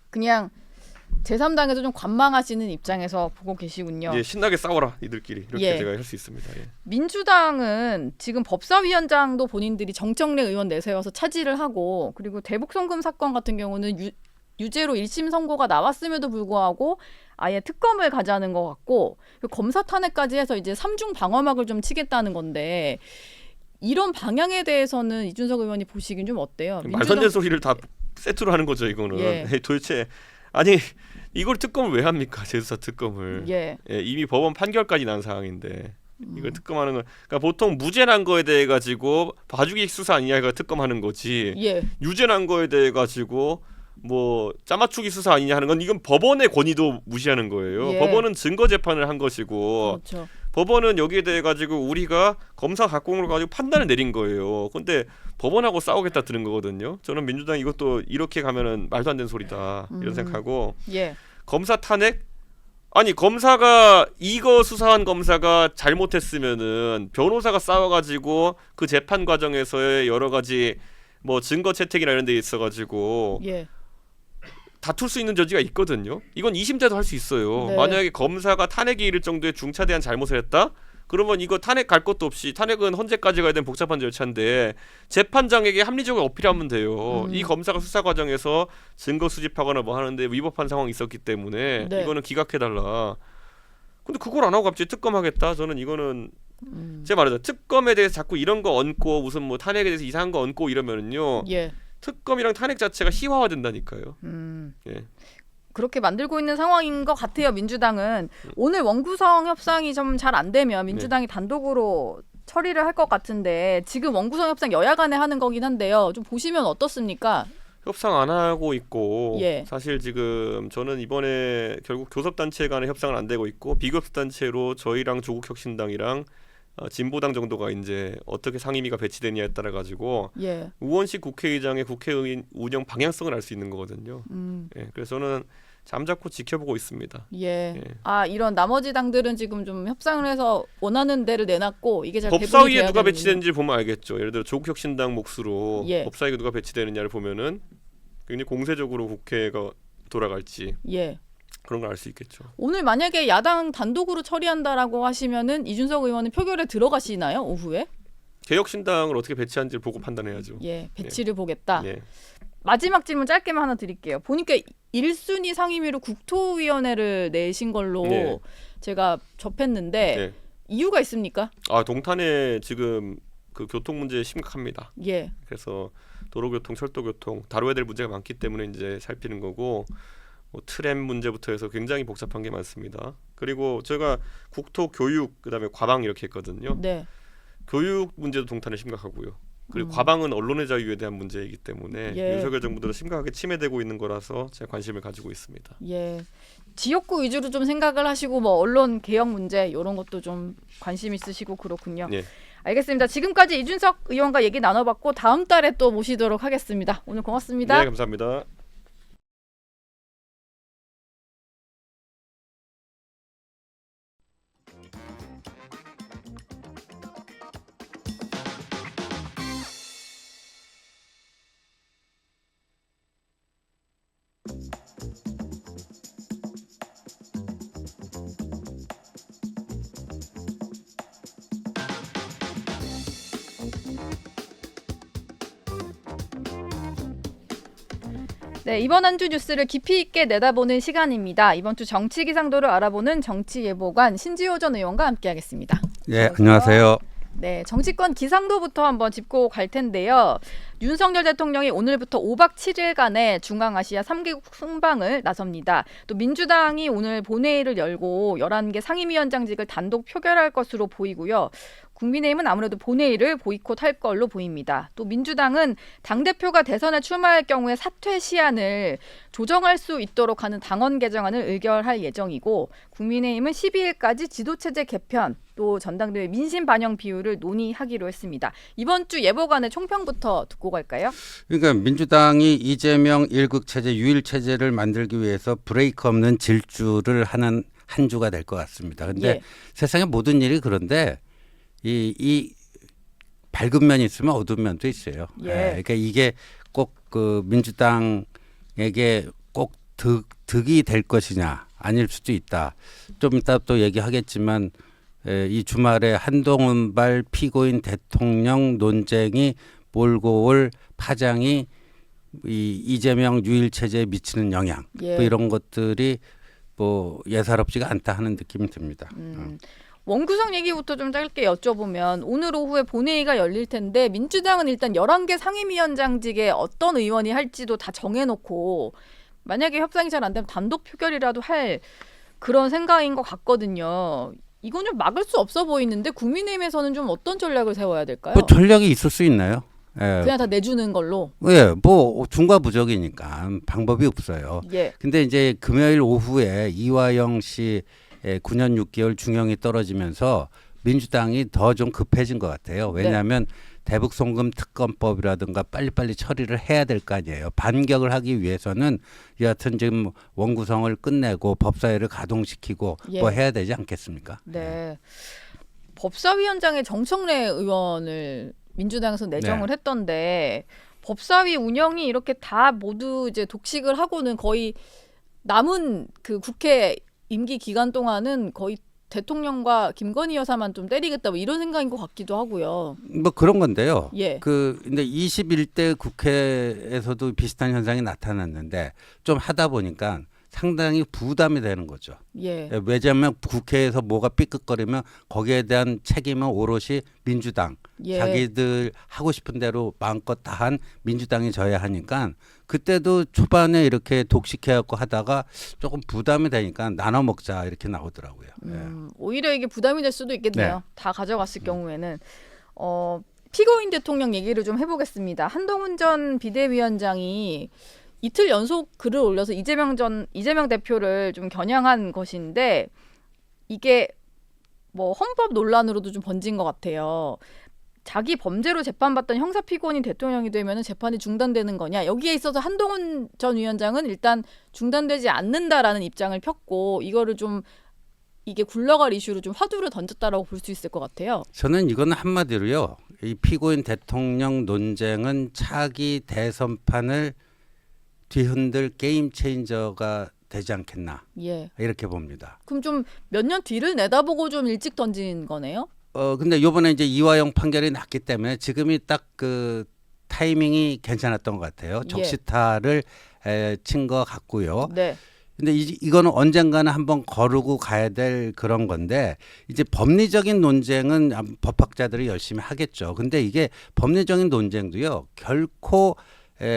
그냥 제3당에서 좀 관망하시는 입장에서 보고 계시군요. 예, 신나게 싸워라 이들끼리 이렇게 예. 제가 할 수 있습니다. 예. 민주당은 지금 법사위원장도 본인들이 정청래 의원 내세워서 차지를 하고, 그리고 대북 송금 사건 같은 경우는 유죄로 1심 선고가 나왔음에도 불구하고 아예 특검을 가자는 것 같고, 검사 탄핵까지 해서 이제 3중 방어막을 좀 치겠다는 건데, 이런 방향에 대해서는 이준석 의원이 보시긴 좀 어때요? 말도 안 되는 소리를 다 세트로 하는 거죠 이거는. 예. 도대체 아니 이걸 특검을 왜 합니까? 제수사 특검을. 예. 예, 이미 법원 판결까지 난 상황인데 이걸 특검하는 건, 그러니까 보통 무죄 난 거에 대해 가지고 봐주기 수사 아니냐가 특검하는 거지. 예. 유죄 난 거에 대해 가지고 뭐 짜맞추기 수사 아니냐 하는 건 이건 법원의 권위도 무시하는 거예요. 예. 법원은 증거 재판을 한 것이고 그렇죠. 법원은 여기에 대해 가지고 우리가 검사 각공을 가지고 판단을 내린 거예요. 근데 법원하고 싸우겠다 드는 거거든요. 저는 민주당 이것도 이렇게 가면은 말도 안 되는 소리다 이런 생각하고, 예. 검사 탄핵? 아니 검사가 이거 수사한 검사가 잘못했으면은 변호사가 싸워가지고 그 재판 과정에서의 여러 가지 뭐 증거 채택이나 이런 데 있어가지고 예. 다툴 수 있는 여지가 있거든요. 이건 2심 때도 할 수 있어요. 네. 만약에 검사가 탄핵에 이를 정도의 중차대한 잘못을 했다? 그러면 이거 탄핵 갈 것도 없이, 탄핵은 헌재까지 가야 되는 복잡한 절차인데 재판장에게 합리적으로 어필하면 돼요. 이 검사가 수사 과정에서 증거 수집하거나 뭐 하는데 위법한 상황이 있었기 때문에 네. 이거는 기각해달라. 근데 그걸 안 하고 갑자기 특검하겠다? 저는 이거는 제가 말하자 특검에 대해서 자꾸 이런 거 얹고 무슨 뭐 탄핵에 대해서 이상한 거 얹고 이러면은요. 예. 특검이랑 탄핵 자체가 희화화된다니까요. 예. 그렇게 만들고 있는 상황인 것 같아요. 민주당은 오늘 원구성 협상이 좀 잘 안 되면 민주당이 단독으로 처리를 할 것 같은데 지금 원구성 협상 여야 간에 하는 거긴 한데요. 좀 보시면 어떻습니까? 협상 안 하고 있고 예. 사실 지금 저는 이번에 결국 교섭단체 간에 협상은 안 되고 있고 비교섭단체로 저희랑 조국혁신당이랑 진보당 정도가 이제 어떻게 상임위가 배치되냐에 따라 가지고 예. 우원식 국회의장의 국회의원 운영 방향성을 알 수 있는 거거든요. 예, 그래서 저는 잠자코 지켜보고 있습니다. 예. 예. 아 이런 나머지 당들은 지금 좀 협상을 해서 원하는 데를 내놨고 이게 잘 배분이 법사위에 돼야 누가 되는군요. 배치되는지 보면 알겠죠. 예를 들어 조국혁신당 몫으로 예. 법사위에 누가 배치되느냐를 보면은 굉장히 공세적으로 국회가 돌아갈지 예. 그런 걸 알 수 있겠죠. 오늘 만약에 야당 단독으로 처리한다라고 하시면은 이준석 의원은 표결에 들어가시나요? 오후에? 개혁신당을 어떻게 배치한지를 보고 판단해야죠. 예. 배치를 보겠다. 예. 마지막 질문 짧게만 하나 드릴게요. 보니까 1순위 상임위로 국토위원회를 내신 걸로 네. 제가 접했는데 네. 이유가 있습니까? 아 동탄에 지금 그 교통 문제 심각합니다. 예. 그래서 도로교통, 철도교통 다뤄야 될 문제가 많기 때문에 이제 살피는 거고 뭐 트램 문제부터 해서 굉장히 복잡한 게 많습니다. 그리고 제가 국토, 교육, 그다음에 과방 이렇게 했거든요. 네. 교육 문제도 동탄에 심각하고요. 그리고 과방은 언론의 자유에 대한 문제이기 때문에 예. 윤석열 정부도 심각하게 침해되고 있는 거라서 제가 관심을 가지고 있습니다. 예. 지역구 위주로 좀 생각을 하시고 뭐 언론 개혁 문제 이런 것도 좀 관심 있으시고 그렇군요. 예. 알겠습니다. 지금까지 이준석 의원과 얘기 나눠봤고 다음 달에 또 모시도록 하겠습니다. 오늘 고맙습니다. 네, 감사합니다. 네, 이번 한 주 뉴스를 깊이 있게 내다보는 시간입니다. 이번 주 정치 기상도를 알아보는 정치예보관 신지호 전 의원과 함께하겠습니다. 예, 안녕하세요. 네, 정치권 기상도부터 한번 짚고 갈 텐데요. 윤석열 대통령이 오늘부터 5박 7일간의 중앙아시아 3개국 순방을 나섭니다. 또 민주당이 오늘 본회의를 열고 11개 상임위원장직을 단독 표결할 것으로 보이고요. 국민의힘은 아무래도 본회의를 보이콧할 걸로 보입니다. 또 민주당은 당대표가 대선에 출마할 경우에 사퇴 시한을 조정할 수 있도록 하는 당원 개정안을 의결할 예정이고 국민의힘은 12일까지 지도체제 개편 또 전당대회 민심 반영 비율을 논의하기로 했습니다. 이번 주 예보관의 총평부터 듣고 갈까요? 그러니까 민주당이 이재명 1국 체제, 유일 체제를 만들기 위해서 브레이크 없는 질주를 하는 한 주가 될 것 같습니다. 근데 예. 세상의 모든 일이 그런데 이 밝은 면이 있으면 어두운 면도 있어요. 예. 그러니까 이게 꼭 그 민주당에게 꼭 득이 될 것이냐 아닐 수도 있다. 좀 이따 또 얘기하겠지만 이 주말에 한동훈발 피고인 대통령 논쟁이 몰고 올 파장이 이 이재명 유일 체제에 미치는 영향 예. 뭐 이런 것들이 뭐 예사롭지가 않다 하는 느낌이 듭니다. 원구성 얘기부터 좀 짧게 여쭤보면 오늘 오후에 본회의가 열릴 텐데 민주당은 일단 11개 상임위원장직에 어떤 의원이 할지도 다 정해놓고 만약에 협상이 잘 안 되면 단독 표결이라도 할 그런 생각인 것 같거든요. 이건 좀 막을 수 없어 보이는데 국민의힘에서는 좀 어떤 전략을 세워야 될까요? 뭐 전략이 있을 수 있나요? 예. 그냥 다 내주는 걸로. 예, 뭐 중과부적이니까 방법이 없어요. 예. 근데 이제 금요일 오후에 이화영 씨 9년 6개월 중형이 떨어지면서 민주당이 더 좀 급해진 것 같아요. 왜냐하면 대북 송금 특검법이라든가 빨리빨리 처리를 해야 될 거 아니에요. 반격을 하기 위해서는 여하튼 지금 원구성을 끝내고 법사위를 가동시키고 예. 뭐 해야 되지 않겠습니까? 네. 법사위원장에 정청래 의원을 민주당에서 내정을 했던데 법사위 운영이 이렇게 다 모두 이제 독식을 하고는 거의 남은 그 국회 임기 기간 동안은 거의 대통령과 김건희 여사만 좀 때리겠다 뭐 이런 생각인 것 같기도 하고요. 뭐 그런 건데요. 예. 근데 21대 국회에서도 비슷한 현상이 나타났는데 좀 하다 보니까 상당히 부담이 되는 거죠. 예. 왜냐하면 국회에서 뭐가 삐끗거리면 거기에 대한 책임은 오롯이 민주당, 예. 자기들 하고 싶은 대로 마음껏 다 한 민주당이 져야 하니까 그때도 초반에 이렇게 독식해갖고 하다가 조금 부담이 되니까 나눠 먹자 이렇게 나오더라고요. 오히려 이게 부담이 될 수도 있겠네요. 네. 다 가져갔을 경우에는. 피고인 대통령 얘기를 좀 해보겠습니다. 한동훈 전 비대위원장이 이틀 연속 글을 올려서 이재명 대표를 좀 겨냥한 것인데 이게 뭐 헌법 논란으로도 좀 번진 것 같아요. 자기 범죄로 재판받던 형사 피고인이 대통령이 되면 재판이 중단되는 거냐. 여기에 있어서 한동훈 전 위원장은 일단 중단되지 않는다라는 입장을 폈고 이거를 좀 이게 굴러갈 이슈로 좀 화두를 던졌다라고 볼 수 있을 것 같아요. 저는 이거는 한마디로요. 이 피고인 대통령 논쟁은 차기 대선판을 뒤흔들 게임 체인저가 되지 않겠나 예. 이렇게 봅니다. 그럼 좀 몇 년 뒤를 내다보고 좀 일찍 던진 거네요. 근데 요번에 이제 이화영 판결이 났기 때문에 지금이 딱 그 타이밍이 괜찮았던 것 같아요. 적시타를 친 것 같고요. 네. 근데 이거는 언젠가는 한번 거르고 가야 될 그런 건데 이제 법리적인 논쟁은 법학자들이 열심히 하겠죠. 근데 이게 법리적인 논쟁도요. 결코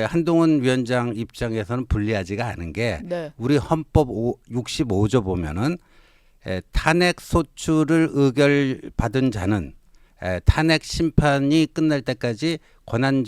한동훈 위원장 입장에서는 불리하지가 않은 게 네. 우리 헌법 65조 보면은 탄핵 소추를 의결받은 자는 탄핵 심판이 끝날 때까지 권한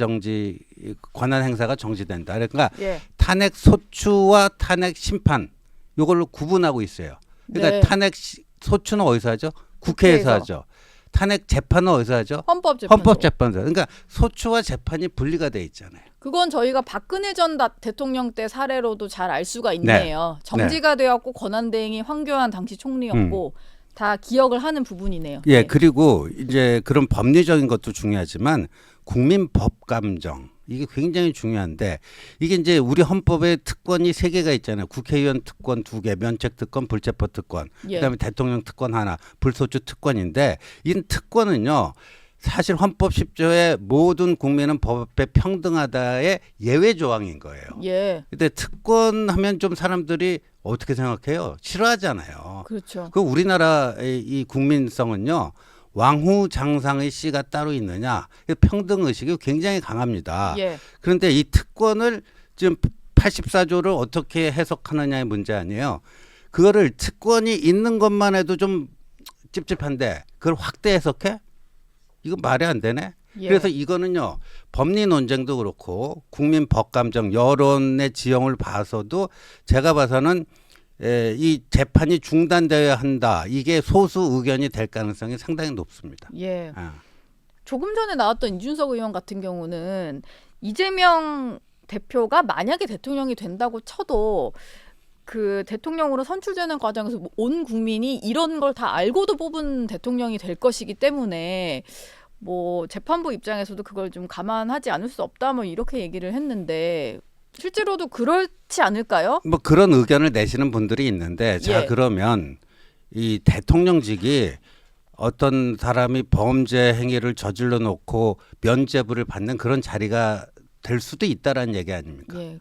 행사가 정지된다. 그러니까 예. 탄핵 소추와 탄핵 심판 이걸로 구분하고 있어요. 그러니까 네. 탄핵 소추는 어디서 하죠? 국회에서 국회에서. 하죠. 탄핵 재판은 어디서 하죠? 헌법재판소. 그러니까 소추와 재판이 분리가 돼 있잖아요. 그건 저희가 박근혜 전 대통령 때 사례로도 잘 알 수가 있네요. 정지가 되었고 권한대행이 황교안 당시 총리였고 다 기억을 하는 부분이네요. 예, 그리고 이제 그런 법리적인 것도 중요하지만 국민 법감정 이게 굉장히 중요한데 이게 이제 우리 헌법에 특권이 3개가 있잖아요. 국회의원 특권 2개, 면책 특권, 불체포 특권, 예. 그다음에 대통령 특권 하나, 불소추 특권인데 이 특권은요. 사실 헌법 10조에 모든 국민은 법에 평등하다의 예외 조항인 거예요. 예. 근데 특권 하면 좀 사람들이 어떻게 생각해요? 싫어하잖아요. 그렇죠. 그 우리나라의 이 국민성은요. 왕후 장상의 씨가 따로 있느냐. 평등 의식이 굉장히 강합니다. 예. 그런데 이 특권을 지금 84조를 어떻게 해석하느냐의 문제 아니에요. 그거를 특권이 있는 것만 해도 좀 찝찝한데 그걸 확대 해석해? 이거 말이 안 되네. 예. 그래서 이거는요. 법리 논쟁도 그렇고 국민 법감정 여론의 지형을 봐서도 제가 봐서는 이 재판이 중단되어야 한다. 이게 소수 의견이 될 가능성이 상당히 높습니다. 예. 조금 전에 나왔던 이준석 의원 같은 경우는 이재명 대표가 만약에 대통령이 된다고 쳐도 그 대통령으로 선출되는 과정에서 온 국민이 이런 걸 다 알고도 뽑은 대통령이 될 것이기 때문에 뭐 재판부 입장에서도 그걸 좀 감안하지 않을 수 없다 뭐 이렇게 얘기를 했는데 실제로도 그렇지 않을까요? 뭐 그런 의견을 내시는 분들이 있는데 자 예. 그러면 이 대통령직이 어떤 사람이 범죄 행위를 저질러 놓고 면죄부를 받는 그런 자리가 될 수도 있다라는 얘기 아닙니까? 예,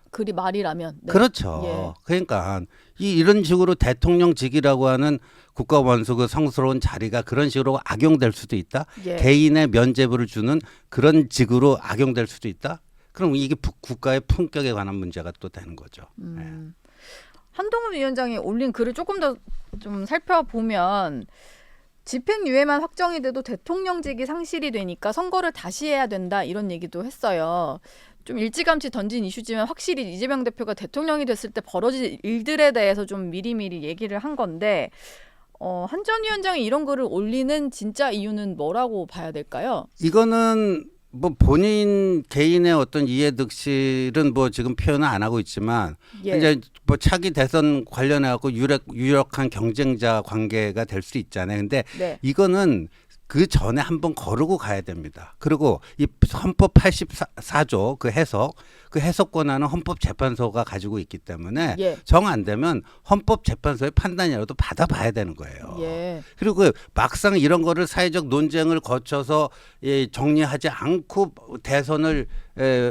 그리 말이라면. 네. 그렇죠. 예. 그러니까 이런 식으로 대통령직이라고 하는 국가 원수 그 성스러운 자리가 그런 식으로 악용될 수도 있다. 예. 개인의 면죄부를 주는 그런 직으로 악용될 수도 있다. 그럼 이게 국가의 품격에 관한 문제가 또 되는 거죠. 한동훈 위원장이 올린 글을 조금 더 좀 살펴보면 집행유예만 확정이 돼도 대통령직이 상실이 되니까 선거를 다시 해야 된다 이런 얘기도 했어요. 좀 일찌감치 던진 이슈지만 확실히 이재명 대표가 대통령이 됐을 때 벌어질 일들에 대해서 좀 미리미리 얘기를 한 건데 한 전 위원장이 이런 글을 올리는 진짜 이유는 뭐라고 봐야 될까요? 이거는 뭐 본인 개인의 어떤 이해득실은 뭐 지금 표현은 안 하고 있지만 예. 이제 뭐 차기 대선 관련해 갖고 유력한 경쟁자 관계가 될 수 있잖아요. 근데 네. 이거는 그 전에 한번 거르고 가야 됩니다. 그리고 이 헌법 84조 그 해석 권한은 헌법재판소가 가지고 있기 때문에 예. 정 안 되면 헌법재판소의 판단이라도 받아봐야 되는 거예요. 예. 그리고 막상 이런 거를 사회적 논쟁을 거쳐서 정리하지 않고 대선을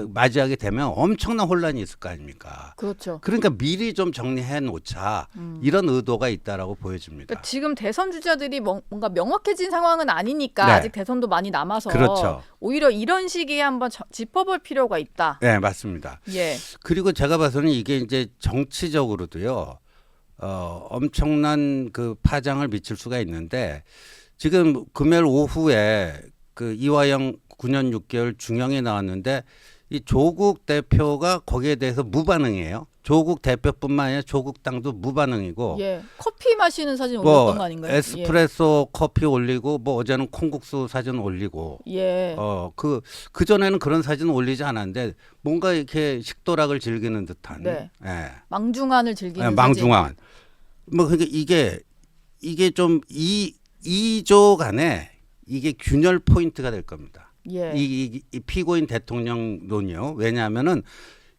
맞이하게 되면 엄청난 혼란이 있을 거 아닙니까? 그렇죠. 그러니까 미리 좀 정리해 놓자 이런 의도가 있다라고 보여집니다. 그러니까 지금 대선 주자들이 뭔가 명확해진 상황은 아니니까 네. 아직 대선도 많이 남아서 그렇죠. 오히려 이런 시기에 한번 짚어볼 필요가 있다. 네, 맞습니다. 예. 그리고 제가 봐서는 이게 이제 정치적으로도요, 엄청난 그 파장을 미칠 수가 있는데 지금 금요일 오후에 그 이화영 9년 6개월 중형이 나왔는데 이 조국 대표가 거기에 대해서 무반응이에요. 조국 대표뿐만 아니라 조국 당도 무반응이고 예. 커피 마시는 사진 올렸던 뭐 거 아닌가요? 에스프레소 커피 올리고 뭐 어제는 콩국수 사진 올리고 예. 그 전에는 그런 사진 올리지 않았는데 뭔가 이렇게 식도락을 즐기는 듯한 네. 예. 망중한을 즐기는 사진. 망중한 뭐 그러니까 이게 좀 이조 간에 이게 균열 포인트가 될 겁니다. 예. 이 피고인 대통령론이요. 왜냐하면은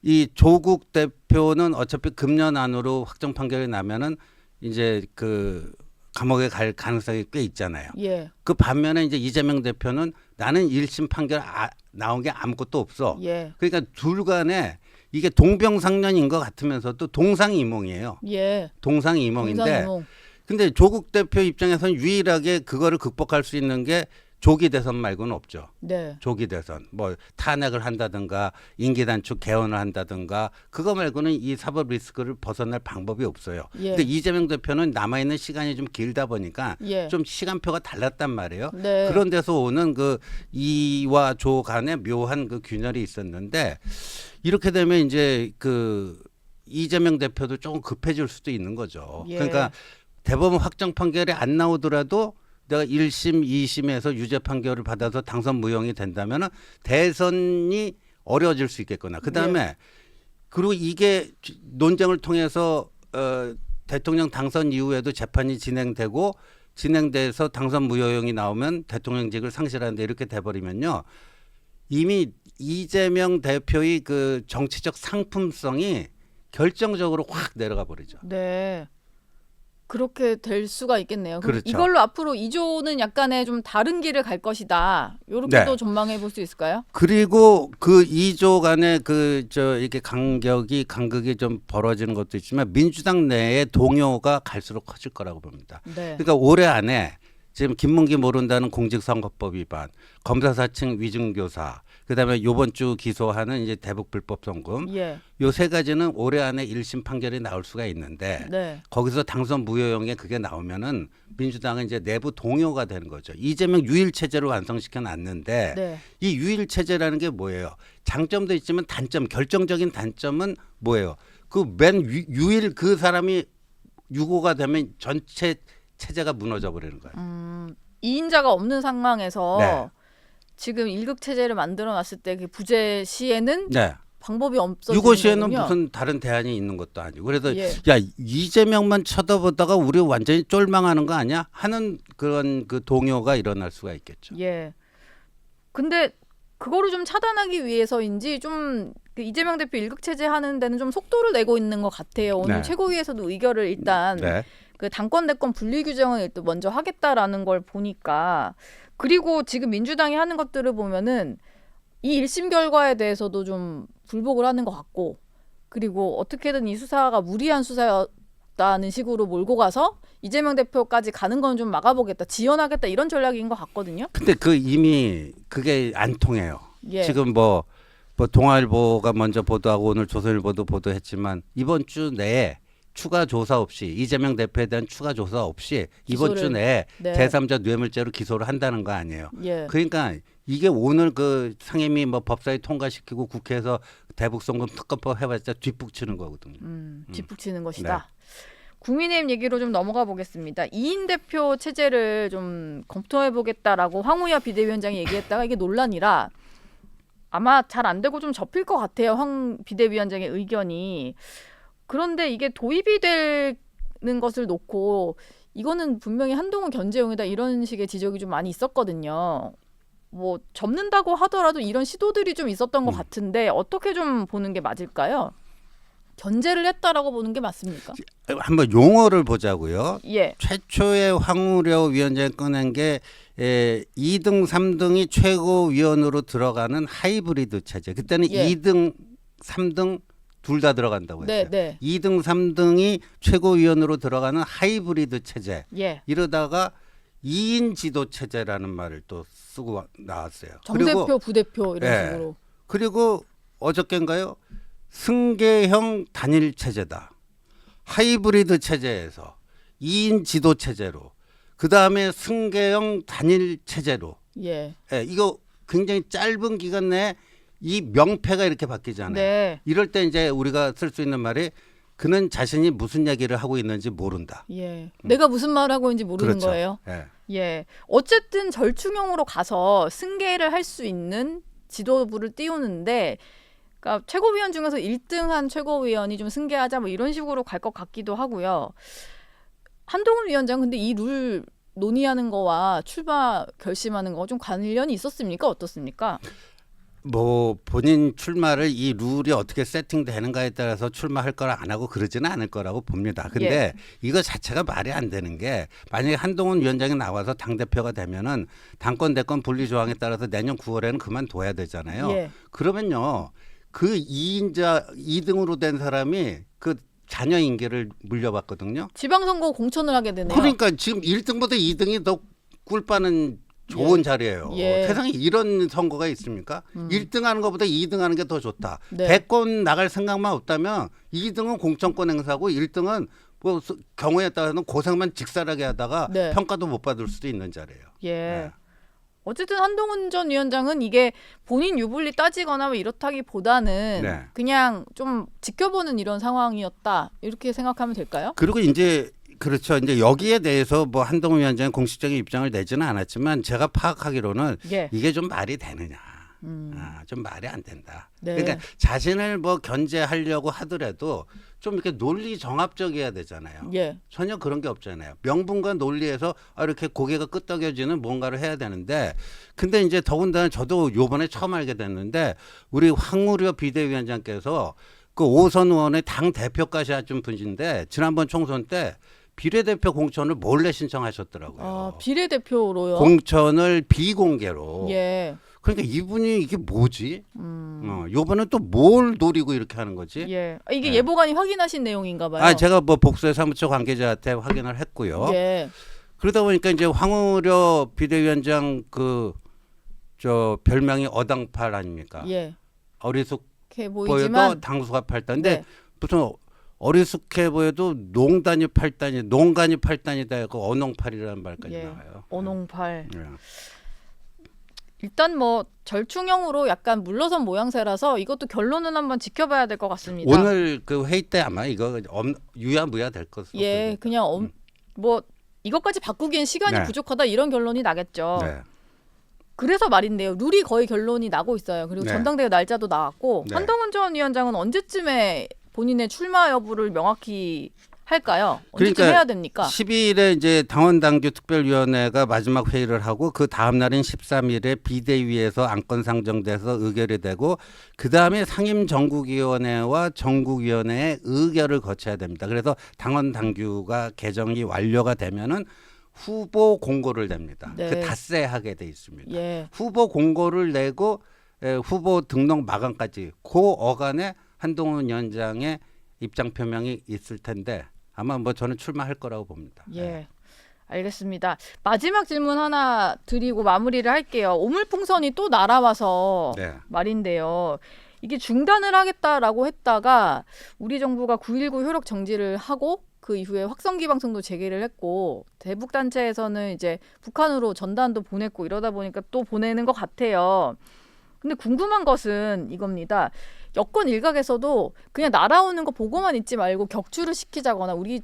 이 조국 대표는 어차피 금년 안으로 확정 판결이 나면은 이제 그 감옥에 갈 가능성이 꽤 있잖아요. 예. 그 반면에 이제 이재명 대표는 나는 1심 판결 나온 게 아무것도 없어. 예. 그러니까 둘 간에 이게 동병상련인 것 같으면서도 동상이몽이에요. 예. 동상이몽인데 동상이몽. 근데 조국 대표 입장에서는 유일하게 그거를 극복할 수 있는 게 조기 대선 말고는 없죠. 네. 조기 대선 뭐 탄핵을 한다든가 임기 단축 개헌을 한다든가 그거 말고는 이 사법 리스크를 벗어날 방법이 없어요. 예. 근데 이재명 대표는 남아 있는 시간이 좀 길다 보니까 예. 좀 시간표가 달랐단 말이에요. 네. 그런 데서 오는 그 이와 조 간의 묘한 그 균열이 있었는데 이렇게 되면 이제 그 이재명 대표도 조금 급해질 수도 있는 거죠. 예. 그러니까 대법원 확정 판결이 안 나오더라도 내가 1심, 2심에서 유죄 판결을 받아서 당선 무효이 된다면 대선이 어려워질 수 있겠구나. 그다음에 그리고 이게 논쟁을 통해서 대통령 당선 이후에도 재판이 진행돼서 당선 무효형이 나오면 대통령직을 상실하는데 이렇게 돼버리면요. 이미 이재명 대표의 그 정치적 상품성이 결정적으로 확 내려가 버리죠. 네. 그렇게 될 수가 있겠네요. 그럼 그렇죠. 이걸로 앞으로 2조는 약간의 좀 다른 길을 갈 것이다. 이렇게도 네. 전망해 볼 수 있을까요? 그리고 그 2조 간의 이렇게 간극이 좀 벌어지는 것도 있지만 민주당 내에 동요가 갈수록 커질 거라고 봅니다. 네. 그러니까 올해 안에 지금 김문기 모른다는 공직선거법 위반, 검사 사칭 위증교사, 그다음에 이번 주 기소하는 이제 대북 불법 송금, 예. 요 세 가지는 올해 안에 1심 판결이 나올 수가 있는데 네. 거기서 당선 무효형에 그게 나오면은 민주당은 이제 내부 동요가 되는 거죠. 이재명 유일 체제를 완성시켜 놨는데 네. 이 유일 체제라는 게 뭐예요? 장점도 있지만 결정적인 단점은 뭐예요? 그 맨 유일 그 사람이 유고가 되면 전체 체제가 무너져 버리는 거예요. 2인자가 없는 상황에서 네. 지금 1급 체제를 만들어 놨을 때 그 부재 시에는 네. 방법이 없어지는 유고 시에는 거군요. 무슨 다른 대안이 있는 것도 아니고 그래서 예. 야 이재명만 쳐다보다가 우리 완전히 쫄망하는 거 아니야? 하는 그런 그 동요가 일어날 수가 있겠죠. 예. 근데 그거를 좀 차단하기 위해서인지 좀 그 이재명 대표 1급 체제 하는 데는 좀 속도를 내고 있는 것 같아요. 오늘 네. 최고위에서도 의결을 일단 네. 그 당권 대권 분리 규정을 일단 먼저 하겠다라는 걸 보니까 그리고 지금 민주당이 하는 것들을 보면은 이 1심 결과에 대해서도 좀 불복을 하는 것 같고 그리고 어떻게든 이 수사가 무리한 수사였다는 식으로 몰고 가서 이재명 대표까지 가는 건 좀 막아보겠다, 지연하겠다 이런 전략인 것 같거든요. 근데 이미 그게 안 통해요. 예. 지금 뭐 동아일보가 먼저 보도하고 오늘 조선일보도 보도했지만 이번 주 내에 추가 조사 없이 이재명 대표에 대한 추가 조사 없이 이번 주 내에 네. 제3자 뇌물죄로 기소를 한다는 거 아니에요. 예. 그러니까 이게 오늘 그 상임위 뭐 법사위 통과시키고 국회에서 대북송금 특검법 해봤자 뒷북치는 거거든요. 뒷북치는 것이다. 국민의힘 얘기로 좀 넘어가 보겠습니다. 2인 대표 체제를 좀 검토해 보겠다라고 황우여 비대위원장이 얘기했다가 이게 논란이라 아마 잘 안 되고 좀 접힐 것 같아요. 황 비대위원장의 의견이. 그런데 이게 도입이 되는 것을 놓고 이거는 분명히 한동훈 견제용이다 이런 식의 지적이 좀 많이 있었거든요. 뭐 접는다고 하더라도 이런 시도들이 좀 있었던 것 같은데 어떻게 좀 보는 게 맞을까요? 견제를 했다라고 보는 게 맞습니까? 한번 용어를 보자고요. 예. 최초의 황우려 위원장이 꺼낸 게 2등, 3등이 최고위원으로 들어가는 하이브리드 체제. 그때는 예. 2등, 3등 둘 다 들어간다고 했어요. 네. 2등, 3등이 최고위원으로 들어가는 하이브리드 체제. 예. 이러다가 2인 지도 체제라는 말을 또 쓰고 나왔어요. 정대표, 부대표 이런 예. 식으로. 그리고 어저께인가요? 승계형 단일 체제다. 하이브리드 체제에서 2인 지도 체제로 그다음에 승계형 단일 체제로 예. 이거 굉장히 짧은 기간 내에 이 명패가 이렇게 바뀌잖아요. 네. 이럴 때 이제 우리가 쓸 수 있는 말이 그는 자신이 무슨 얘기를 하고 있는지 모른다. 예. 내가 무슨 말을 하고 있는지 모르는 그렇죠. 거예요. 예. 예. 어쨌든 절충형으로 가서 승계를 할 수 있는 지도부를 띄우는데 그러니까 최고위원 중에서 1등한 최고위원이 좀 승계하자 뭐 이런 식으로 갈 것 같기도 하고요. 한동훈 위원장 근데 이 룰 논의하는 거와 출마 결심하는 거 좀 관련이 있었습니까? 어떻습니까? 뭐 본인 출마를 이 룰이 어떻게 세팅되는가에 따라서 출마할 거라 안 하고 그러지는 않을 거라고 봅니다. 근데 예. 이거 자체가 말이 안 되는 게 만약에 한동훈 위원장이 나와서 당대표가 되면은 당권 대권 분리 조항에 따라서 내년 9월에는 그만둬야 되잖아요. 예. 그러면요. 그 2인자 2등으로 된 사람이 그 자녀 인계를 물려받거든요. 지방선거 공천을 하게 되네요. 그러니까 지금 1등보다 2등이 더 꿀빠는 좋은 자리예요. 예. 세상에 이런 선거가 있습니까? 1등 하는 것보다 2등 하는 게 더 좋다. 네. 대권 나갈 생각만 없다면 2등은 공천권 행사고 1등은 뭐 경우에 따라서는 고생만 직살하게 하다가 네. 평가도 못 받을 수도 있는 자리예요. 예. 네. 어쨌든 한동훈 전 위원장은 이게 본인 유불리 따지거나 뭐 이렇다기보다는 네. 그냥 좀 지켜보는 이런 상황이었다 이렇게 생각하면 될까요? 그리고 이제 그렇죠. 이제 여기에 대해서 뭐 한동훈 위원장이 공식적인 입장을 내지는 않았지만 제가 파악하기로는 예. 이게 좀 말이 되느냐. 좀 말이 안 된다. 네. 그러니까 자신을 뭐 견제하려고 하더라도 좀 이렇게 논리 정합적이어야 되잖아요. 예. 전혀 그런 게 없잖아요. 명분과 논리에서 이렇게 고개가 끄덕여지는 뭔가를 해야 되는데 근데 이제 더군다나 저도 요번에 처음 알게 됐는데 우리 황우려 비대위원장께서 그 오선 의원의 당 대표까지 하신 분인데 지난번 총선 때 비례대표 공천을 몰래 신청하셨더라고요. 아, 비례대표로요. 공천을 비공개로. 예. 그러니까 이분이 이게 뭐지? 요번에 또 뭘 노리고 이렇게 하는 거지? 예. 아, 이게 네. 예보관이 확인하신 내용인가 봐요. 아, 제가 뭐 복수의 사무처 관계자한테 확인을 했고요. 예. 그러다 보니까 이제 황우려 비대위원장 그 저 별명이 어당팔 아닙니까? 예. 어리숙 이렇게 보여도 보이지만 당수가 팔단인데 네. 무슨 어리숙해 보여도 농단이 팔단이 농간이 팔단이다 하고 언홍팔이라는 말까지 예. 나와요. 언홍팔. 예. 일단 절충형으로 약간 물러선 모양새라서 이것도 결론은 한번 지켜봐야 될 것 같습니다. 오늘 그 회의 때 아마 이거 유야무야 될 것으로 예, 보입니다. 그냥 뭐 이것까지 바꾸기엔 시간이 네. 부족하다 이런 결론이 나겠죠. 네. 그래서 말인데요. 룰이 거의 결론이 나고 있어요. 그리고 네. 전당대회 날짜도 나왔고 네. 한동훈 전 위원장은 언제쯤에 본인의 출마 여부를 명확히 할까요? 언제쯤 그러니까 해야 됩니까? 12일에 이제 당원당규 특별위원회가 마지막 회의를 하고 그 다음 날인 13일에 비대위에서 안건 상정돼서 의결이 되고 그 다음에 상임정국위원회와 정국위원회의 의결을 거쳐야 됩니다. 그래서 당원당규가 개정이 완료가 되면은 후보 공고를 냅니다. 네. 그 닷새하게 돼 있습니다. 예. 후보 공고를 내고 후보 등록 마감까지 그 어간에 한동훈 위원장의 입장 표명이 있을 텐데 아마 뭐 저는 출마할 거라고 봅니다. 예. 알겠습니다. 마지막 질문 하나 드리고 마무리를 할게요. 오물풍선이 또 날아와서 네. 말인데요. 이게 중단을 하겠다라고 했다가 우리 정부가 9.19 효력 정지를 하고 그 이후에 확성기 방송도 재개를 했고 대북 단체에서는 이제 북한으로 전단도 보냈고 이러다 보니까 또 보내는 것 같아요. 근데 궁금한 것은 이겁니다. 여권 일각에서도 그냥 날아오는 거 보고만 있지 말고 격추를 시키자거나 우리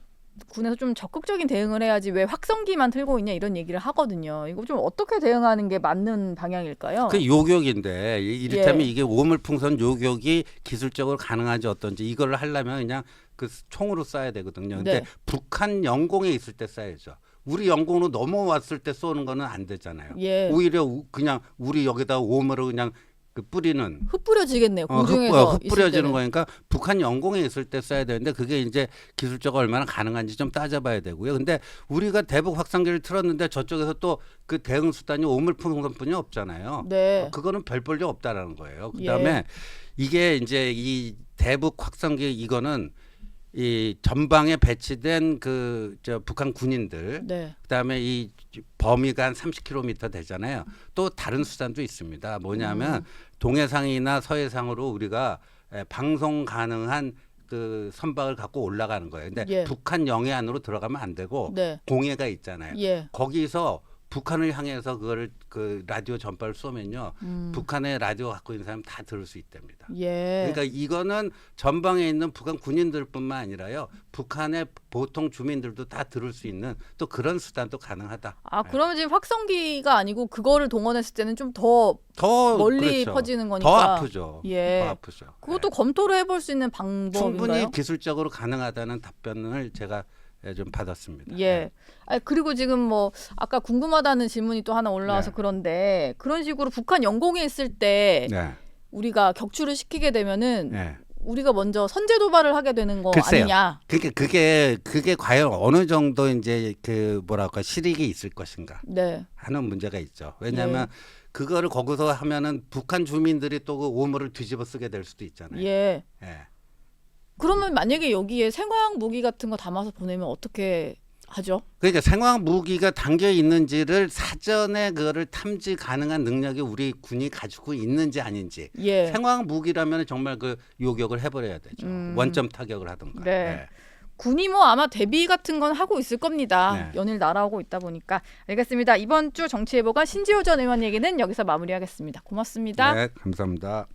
군에서 좀 적극적인 대응을 해야지 왜 확성기만 틀고 있냐 이런 얘기를 하거든요. 이거 좀 어떻게 대응하는 게 맞는 방향일까요? 그 요격인데 이를테면 예. 이게 오물풍선 요격이 기술적으로 가능한지 어떤지 이걸 하려면 그냥 그 총으로 쏴야 되거든요. 근데 네. 북한 영공에 있을 때 쏴야죠. 우리 영공으로 넘어왔을 때 쏘는 거는 안 되잖아요. 예. 오히려 그냥 우리 여기다 오물을 그냥 그 뿌리는 흩뿌려지겠네요. 공중에서 흩뿌려지는 거니까 북한 영공에 있을 때 써야 되는데 그게 이제 기술적으로 얼마나 가능한지 좀 따져봐야 되고요. 근데 우리가 대북 확산기를 틀었는데 저쪽에서 또 그 대응 수단이 오물풍선뿐이 없잖아요. 네. 그거는 별 볼 일 없다라는 거예요. 그다음에 이게 이제 이 대북 확산기 이거는 이 전방에 배치된 그 저 북한 군인들 네. 그다음에 이 범위가 한 30km 되잖아요. 또 다른 수단도 있습니다. 뭐냐면 동해상이나 서해상으로 우리가 방송 가능한 그 선박을 갖고 올라가는 거예요. 근데 예. 북한 영해 안으로 들어가면 안 되고 네. 공해가 있잖아요. 예. 거기서 북한을 향해서 그거를 그 라디오 전파를 쏘면요. 북한의 라디오 갖고 있는 사람 다 들을 수 있답니다. 예. 그러니까 이거는 전방에 있는 북한 군인들뿐만 아니라요. 북한의 보통 주민들도 다 들을 수 있는 또 그런 수단도 가능하다. 아, 그러면 지금 확성기가 아니고 그거를 동원했을 때는 좀 더 더 멀리 그렇죠. 퍼지는 거니까 더 아프죠. 예. 더 아프죠. 그것도 검토를 해볼 수 있는 방법인가요? 충분히 기술적으로 가능하다는 답변을 제가 좀 받았습니다. 예. 아, 그리고 지금 뭐 아까 궁금하다는 질문이 또 하나 올라와서 네. 그런데 그런 식으로 북한 영공에 있을 때 네. 우리가 격추를 시키게 되면은 네. 우리가 먼저 선제 도발을 하게 되는 거 글쎄요. 아니냐? 그게 과연 어느 정도 이제 그 뭐랄까 실익이 있을 것인가 네. 하는 문제가 있죠. 왜냐하면 그거를 거기서 하면은 북한 주민들이 또 그 오물을 뒤집어 쓰게 될 수도 있잖아요. 예. 예. 그러면 만약에 여기에 생화학 무기 같은 거 담아서 보내면 어떻게 하죠? 그러니까 생화학 무기가 담겨 있는지를 사전에 그거를 탐지 가능한 능력이 우리 군이 가지고 있는지 아닌지. 예. 생화학 무기라면 정말 그 요격을 해버려야 되죠. 원점 타격을 하던가. 네. 예. 군이 뭐 아마 대비 같은 건 하고 있을 겁니다. 네. 연일 날아오고 있다 보니까. 알겠습니다. 이번 주 정치예보관 신지호 전 의원 얘기는 여기서 마무리하겠습니다. 고맙습니다. 네, 감사합니다.